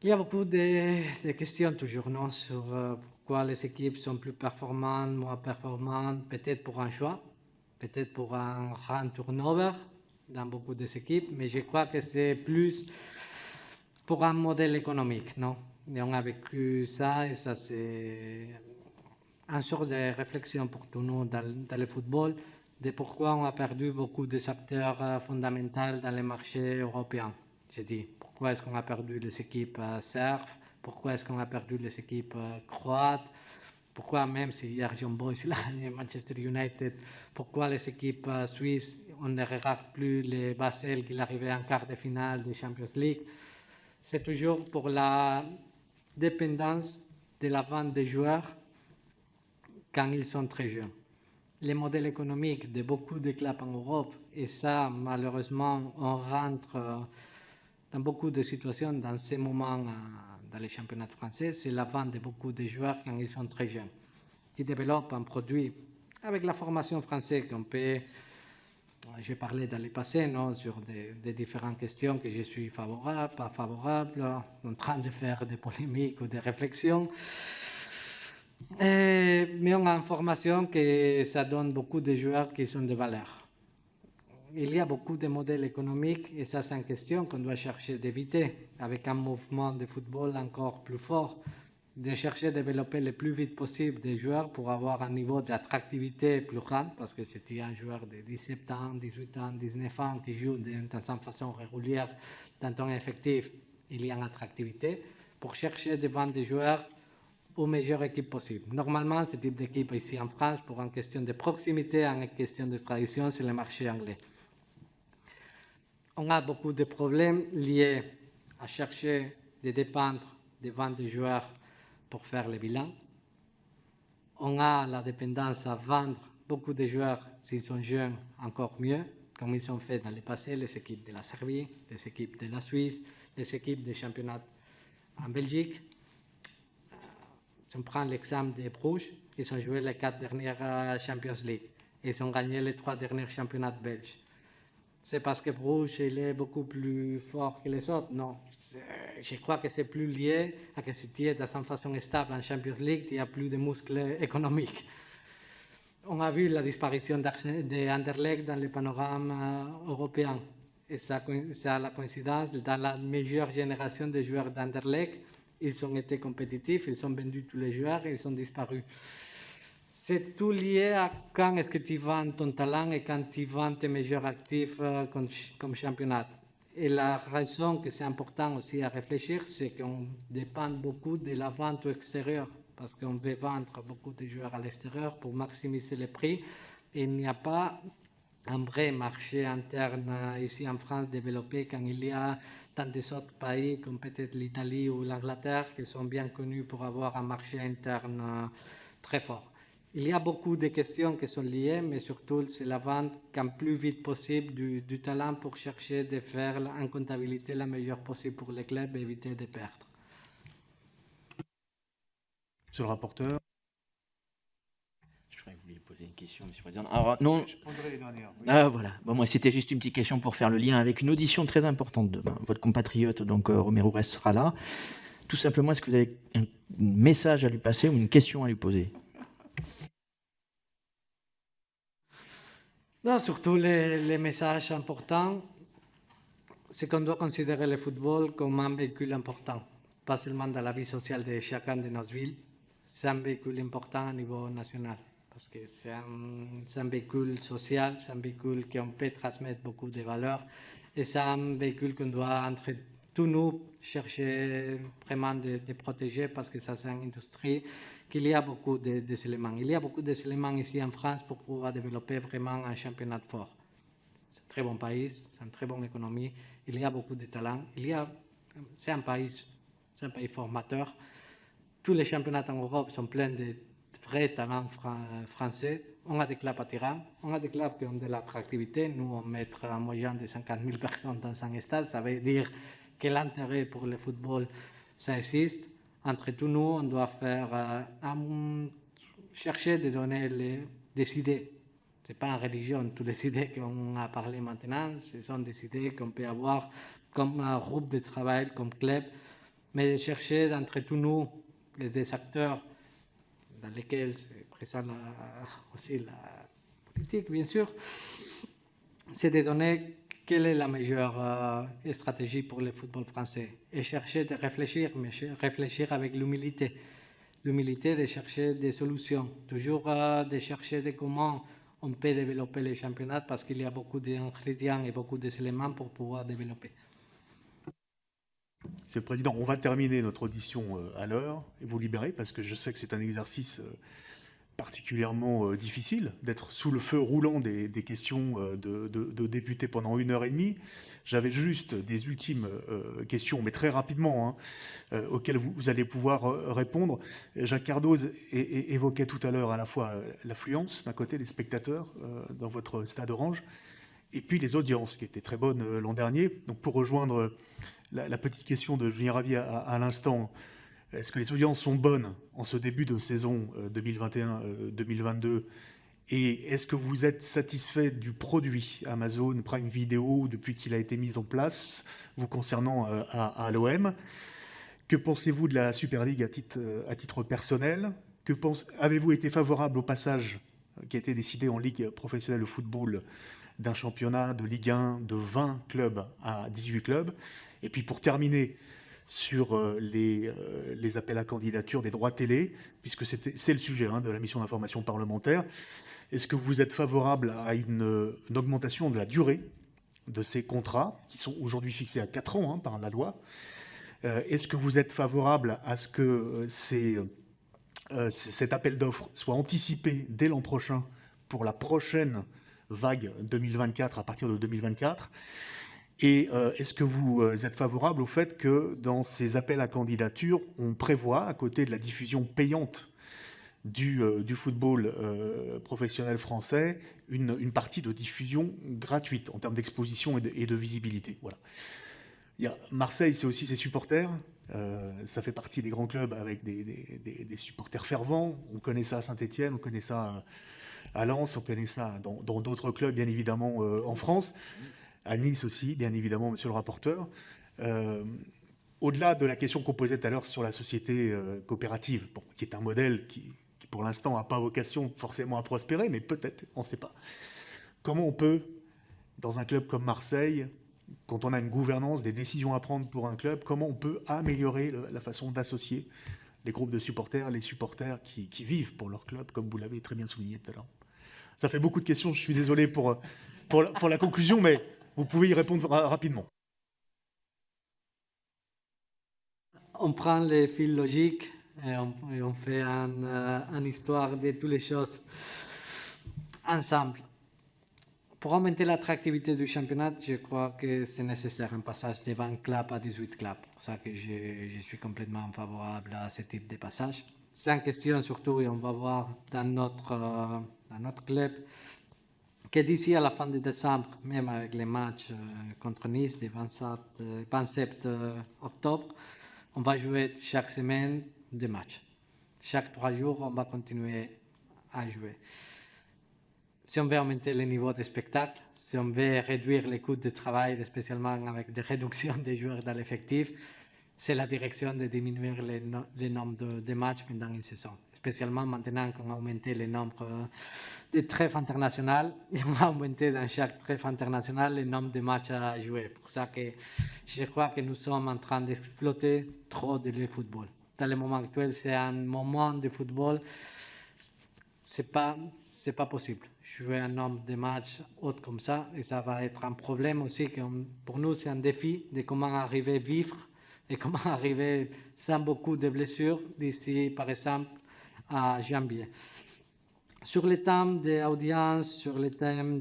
il y a beaucoup de questions toujours sur pourquoi les équipes sont plus performantes, moins performantes, peut-être pour un choix, peut-être pour un grand turnover dans beaucoup des équipes, mais je crois que c'est plus pour un modèle économique, non? Et on a vécu ça et ça c'est une sorte de réflexion pour tout le monde dans le football de pourquoi on a perdu beaucoup des acteurs fondamentaux dans les marchés européens. J'ai dit, pourquoi est-ce qu'on a perdu les équipes serves, pourquoi est-ce qu'on a perdu les équipes croates, pourquoi même si hier John Boyce il a gagné Manchester United, pourquoi les équipes suisses, on ne regarde plus les Basel qui arrivaient en quart de finale de Champions League. C'est toujours pour la dépendance de la vente des joueurs quand ils sont très jeunes. Les modèles économiques de beaucoup de clubs en Europe, et ça, malheureusement, on rentre dans beaucoup de situations dans ces moments dans les championnats français, c'est la vente de beaucoup de joueurs quand ils sont très jeunes. Tu développes un produit avec la formation française qu'on peut... J'ai parlé dans le passé sur des différentes questions que je suis favorable, pas favorable, en train de faire des polémiques ou des réflexions. Mais on a une formation que ça donne beaucoup de joueurs qui sont de valeur. Il y a beaucoup de modèles économiques et ça c'est une question qu'on doit chercher d'éviter avec un mouvement de football encore plus fort, de chercher à développer le plus vite possible des joueurs pour avoir un niveau d'attractivité plus grand, parce que si tu es un joueur de 17 ans, 18 ans, 19 ans qui joue d'une façon régulière dans ton effectif, il y a une attractivité pour chercher de vendre des joueurs aux meilleures équipes possibles. Normalement, ce type d'équipe ici en France, pour une question de proximité, une question de tradition, c'est le marché anglais. On a beaucoup de problèmes liés à chercher de dépendre des ventes de joueurs pour faire le bilan. On a la dépendance à vendre beaucoup de joueurs s'ils sont jeunes, encore mieux, comme ils ont fait dans le passé, les équipes de la Serbie, les équipes de la Suisse, les équipes des championnats en Belgique. Si on prend l'exemple des Bruges, ils ont joué les 4 dernières Champions League. Ils ont gagné les 3 derniers championnats belges. C'est parce que Bruges il est beaucoup plus fort que les autres? Non. Je crois que c'est plus lié à que si tu es dans une façon stable en Champions League, tu as plus de muscles économiques. On a vu la disparition d'Anderlecht dans le panorama européen. Et ça a la coïncidence, dans la meilleure génération de joueurs d'Anderlecht, ils ont été compétitifs, ils ont vendu tous les joueurs et ils ont disparu. C'est tout lié à quand est-ce que tu vends ton talent et quand tu vends tes meilleurs actifs comme championnat. Et la raison que c'est important aussi à réfléchir, c'est qu'on dépend beaucoup de la vente extérieure, parce qu'on veut vendre beaucoup de joueurs à l'extérieur pour maximiser les prix. Et il n'y a pas un vrai marché interne ici en France développé quand il y a dans des autres pays comme peut-être l'Italie ou l'Angleterre qui sont bien connus pour avoir un marché interne très fort. Il y a beaucoup de questions qui sont liées, mais surtout c'est la vente quand plus vite possible du talent pour chercher de faire en comptabilité la meilleure possible pour les clubs et éviter de perdre. Monsieur le rapporteur. Je croyais que vous vouliez poser une question, Monsieur le Président. Alors, non. Je prendrai les dernières. Oui. Ah voilà. Bon, moi, c'était juste une petite question pour faire le lien avec une audition très importante demain. Votre compatriote, donc Romero Rest, sera là. Tout simplement, est-ce que vous avez un message à lui passer ou une question à lui poser? Non, surtout les messages importants, c'est qu'on doit considérer le football comme un véhicule important, pas seulement dans la vie sociale de chacun de nos villes, c'est un véhicule important au niveau national, parce que c'est un véhicule social, c'est un véhicule qu'on peut transmettre beaucoup de valeurs, et c'est un véhicule qu'on doit, entre tous nous, chercher vraiment de protéger, parce que ça, c'est une industrie qu'il y a beaucoup d'éléments. Il y a beaucoup d'éléments ici en France pour pouvoir développer vraiment un championnat fort. C'est un très bon pays, c'est une très bonne économie, il y a beaucoup de talents, c'est un pays formateur. Tous les championnats en Europe sont pleins de vrais talents français. On a des clubs attirants, on a des clubs qui ont de l'attractivité. Nous, on met en moyenne de 50 000 personnes dans un stade. Ça veut dire que l'intérêt pour le football, ça existe. Entre tous nous, on doit chercher de donner des idées. Ce n'est pas une religion, toutes les idées qu'on a parlé maintenant, ce sont des idées qu'on peut avoir comme un groupe de travail, comme club, mais de chercher d'entre tous nous des acteurs dans lesquels c'est présent aussi la politique, bien sûr, c'est de donner quelle est la meilleure stratégie pour le football français et chercher de réfléchir, mais réfléchir avec l'humilité. L'humilité de chercher des solutions, toujours de chercher de comment on peut développer les championnats parce qu'il y a beaucoup d'ingrédients et beaucoup d'éléments pour pouvoir développer. Monsieur le Président, on va terminer notre audition à l'heure et vous libérer parce que je sais que c'est un exercice particulièrement difficile d'être sous le feu roulant des questions de députés pendant 1h30. J'avais juste des ultimes questions, mais très rapidement, auxquelles vous allez pouvoir répondre. Jacques Cardoz évoquait tout à l'heure à la fois l'affluence d'un côté, les spectateurs dans votre stade Orange, et puis les audiences qui étaient très bonnes l'an dernier. Donc pour rejoindre la petite question de Julien Ravi à l'instant, est-ce que les audiences sont bonnes en ce début de saison 2021-2022 Et est-ce que vous êtes satisfait du produit Amazon Prime Video depuis qu'il a été mis en place, vous concernant à l'OM? Que pensez-vous de la Super League à titre personnel? Avez-vous été favorable au passage qui a été décidé en Ligue professionnelle de football d'un championnat de Ligue 1 de 20 clubs à 18 clubs? Et puis pour terminer sur les appels à candidature des droits télé, puisque c'est le sujet de la mission d'information parlementaire, est-ce que vous êtes favorable à une augmentation de la durée de ces contrats, qui sont aujourd'hui fixés à 4 ans par la loi? Est-ce que vous êtes favorable à ce que cet appel d'offres soit anticipé dès l'an prochain pour la prochaine vague 2024, à partir de 2024? Et est-ce que vous êtes favorable au fait que dans ces appels à candidature, on prévoit, à côté de la diffusion payante du football professionnel français, une partie de diffusion gratuite en termes d'exposition et de visibilité? Voilà. Marseille, c'est aussi ses supporters. Ça fait partie des grands clubs avec des supporters fervents. On connaît ça à Saint-Etienne, on connaît ça à Lens, on connaît ça dans d'autres clubs, bien évidemment, en France. À Nice aussi, bien évidemment, monsieur le rapporteur. Au-delà de la question qu'on posait tout à l'heure sur la société coopérative, qui est un modèle qui pour l'instant n'a pas vocation forcément à prospérer, mais peut-être, on ne sait pas. Comment on peut, dans un club comme Marseille, quand on a une gouvernance, des décisions à prendre pour un club, comment on peut améliorer la façon d'associer les groupes de supporters, les supporters qui vivent pour leur club, comme vous l'avez très bien souligné tout à l'heure? Ça fait beaucoup de questions, je suis désolé pour la conclusion, mais vous pouvez y répondre rapidement. On prend les fils logiques et on fait une histoire de toutes les choses ensemble. Pour augmenter l'attractivité du championnat, je crois que c'est nécessaire un passage de 20 clubs à 18 clubs. C'est pour ça que je suis complètement favorable à ce type de passage. C'est une question surtout, et on va voir dans notre club, que d'ici à la fin de décembre, même avec les matchs contre Nice du 27 octobre, on va jouer chaque semaine des matchs. Chaque 3 jours, on va continuer à jouer. Si on veut augmenter le niveau de spectacle, si on veut réduire les coûts de travail, spécialement avec des réductions des joueurs dans l'effectif, c'est la direction de diminuer le nombre de matchs pendant une saison. Spécialement maintenant qu'on a augmenté le nombre de trêves internationales, et on a augmenté dans chaque trêve internationale le nombre de matchs à jouer. Pour ça que je crois que nous sommes en train d'exploiter trop de le football. Dans le moment actuel, c'est un moment de football, c'est pas possible. Jouer un nombre de matchs haut comme ça, et ça va être un problème aussi. Pour nous, c'est un défi de comment arriver à vivre et comment arriver sans beaucoup de blessures d'ici, par exemple, à janvier. Sur le thème d'audience, sur le thème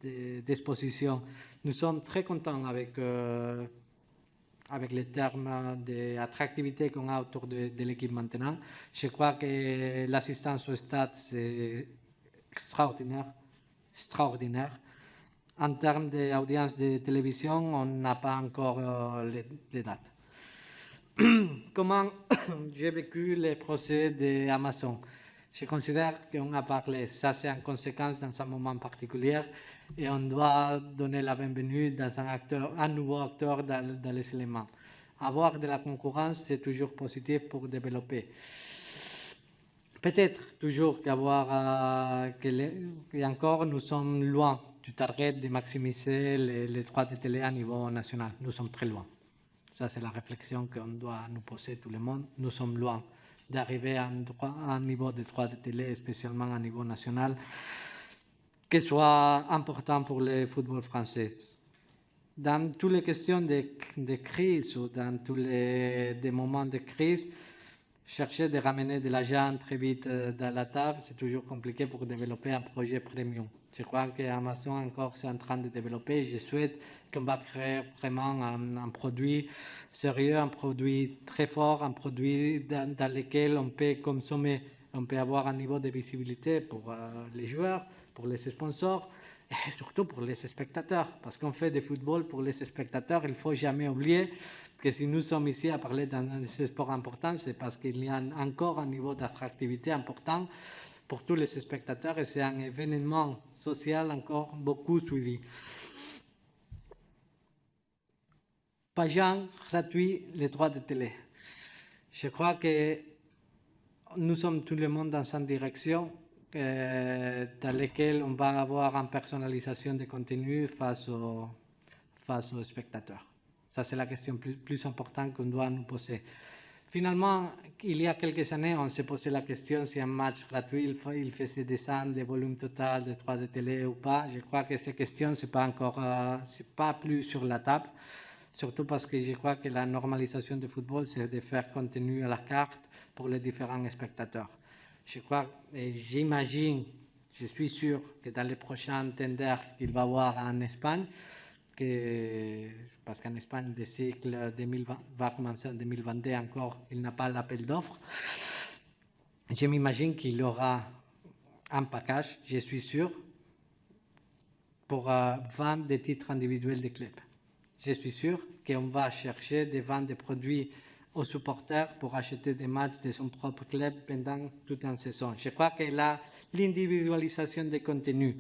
d'exposition, nous sommes très contents avec les termes d'attractivité qu'on a autour de l'équipe maintenant. Je crois que l'assistance au stade, c'est extraordinaire. En termes d'audience de télévision, on n'a pas encore les dates. Comment j'ai vécu les procès d'Amazon? Je considère qu'on a parlé, ça c'est une conséquence dans un moment particulier et on doit donner la bienvenue dans un nouveau acteur dans les éléments. Avoir de la concurrence, c'est toujours positif pour développer. Peut-être toujours et encore, nous sommes loin du target de maximiser les droits de télé à niveau national. Nous sommes très loin. Ça, c'est la réflexion qu'on doit nous poser tout le monde. Nous sommes loin d'arriver à un niveau de droits de télé, spécialement à niveau national, qui soit important pour le football français. Dans toutes les questions de crise ou dans tous les moments de crise, chercher de ramener de l'argent très vite dans la table, c'est toujours compliqué pour développer un projet premium. Je crois qu'Amazon encore c'est en train de développer. Je souhaite qu'on va créer vraiment un produit sérieux, un produit très fort, un produit dans lequel on peut consommer, on peut avoir un niveau de visibilité pour les joueurs, pour les sponsors et surtout pour les spectateurs. Parce qu'on fait du football pour les spectateurs, il ne faut jamais oublier que si nous sommes ici à parler d'un sport important, c'est parce qu'il y a encore un niveau d'attractivité important pour tous les spectateurs et c'est un événement social encore beaucoup suivi. Pagent gratuit les droits de télé. Je crois que nous sommes tout le monde dans une direction dans laquelle on va avoir une personnalisation des contenus face aux spectateurs. Ça, c'est la question plus importante qu'on doit nous poser. Finalement, il y a quelques années, on s'est posé la question si un match gratuit, il faisait descendre le volume total des droits de télé ou pas. Je crois que ces questions, c'est pas plus sur la table. Surtout parce que je crois que la normalisation du football, c'est de faire contenu à la carte pour les différents spectateurs. Je crois, et j'imagine, je suis sûr que dans les prochains tenders qu'il va y avoir en Espagne, parce qu'en Espagne, le cycle 2020 va commencer en 2022 encore, il n'a pas l'appel d'offres. Je m'imagine qu'il y aura un package, je suis sûr, pour vendre des titres individuels des clubs. Je suis sûr qu'on va chercher de vendre des produits aux supporters pour acheter des matchs de son propre club pendant toute une saison. Je crois que là, l'individualisation des contenus,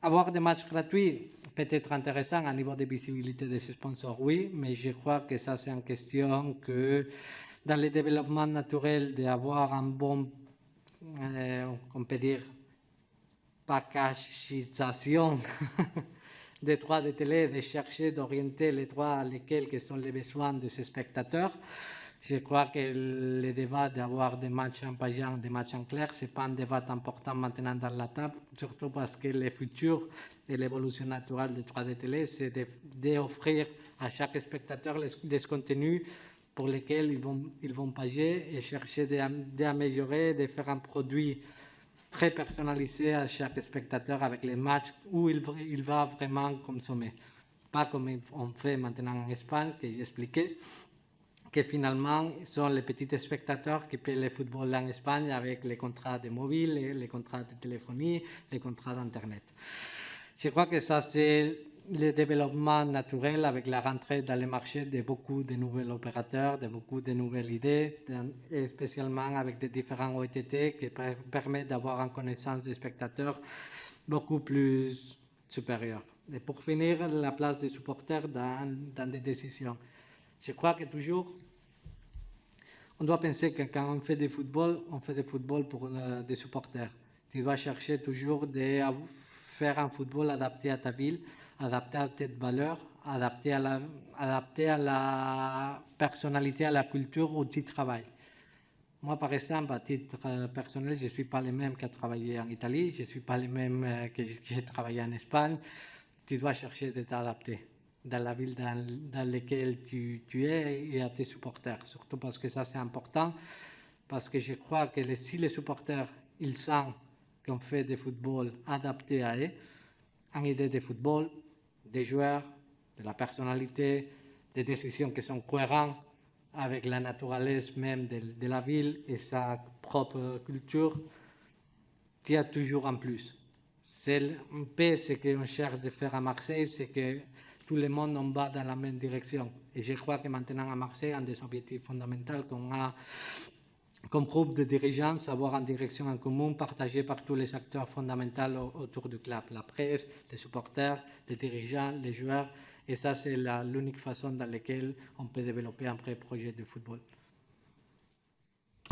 avoir des matchs gratuits peut être intéressant à niveau de visibilité des sponsors, oui, mais je crois que ça, c'est une question que dans le développement naturel, d'avoir un bon, on peut dire, packagisation des droits de télé, de chercher d'orienter les droits lesquels sont les besoins de ces spectateurs. Je crois que le débat d'avoir des matchs en payant, des matchs en clair, ce n'est pas un débat important maintenant dans la table, surtout parce que le futur et l'évolution naturelle des droits de télé, c'est d'offrir à chaque spectateur des contenus pour lesquels ils vont payer et chercher d'améliorer, de faire un produit très personnalisé à chaque spectateur avec les matchs où il va vraiment consommer. Pas comme on fait maintenant en Espagne, que j'expliquais, que finalement sont les petits spectateurs qui paient le football en Espagne avec les contrats de mobile, les contrats de téléphonie, les contrats d'Internet. Je crois que ça, c'est le développement naturel avec la rentrée dans le marché de beaucoup de nouveaux opérateurs, de beaucoup de nouvelles idées, et spécialement avec des différents OTT qui permettent d'avoir une connaissance des spectateurs beaucoup plus supérieure. Et pour finir, la place des supporters dans des décisions. Je crois que toujours, on doit penser que quand on fait du football pour des supporters. Tu dois chercher toujours de faire un football adapté à ta ville, adapté à tes valeurs, adapté à la personnalité, à la culture où tu travailles. Moi, par exemple, à titre personnel, je ne suis pas le même qui a travaillé en Italie, je ne suis pas le même que j'ai travaillé en Espagne. Tu dois chercher de t'adapter dans la ville dans laquelle tu es et à tes supporters. Surtout parce que ça, c'est important, parce que je crois que si les supporters, ils sentent qu'on fait du football adapté à eux, une idée de football, des joueurs, de la personnalité, des décisions qui sont cohérentes avec la naturalesse même de la ville et sa propre culture, il y a toujours un plus. C'est un peu ce qu'on cherche de faire à Marseille, c'est que tout le monde en va dans la même direction. Et je crois que maintenant à Marseille, un des objectifs fondamentaux qu'on a comme groupe de dirigeants, avoir une direction en commun partagée par tous les acteurs fondamentaux autour du club, la presse, les supporters, les dirigeants, les joueurs. Et ça, c'est l'unique façon dans laquelle on peut développer un vrai projet de football.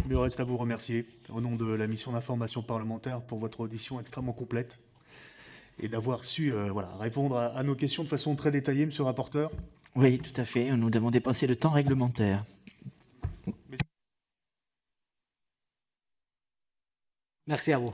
Il me reste à vous remercier au nom de la mission d'information parlementaire pour votre audition extrêmement complète et d'avoir su répondre à nos questions de façon très détaillée, monsieur le rapporteur. Oui, tout à fait. Nous avons dépassé le temps réglementaire. Merci à vous.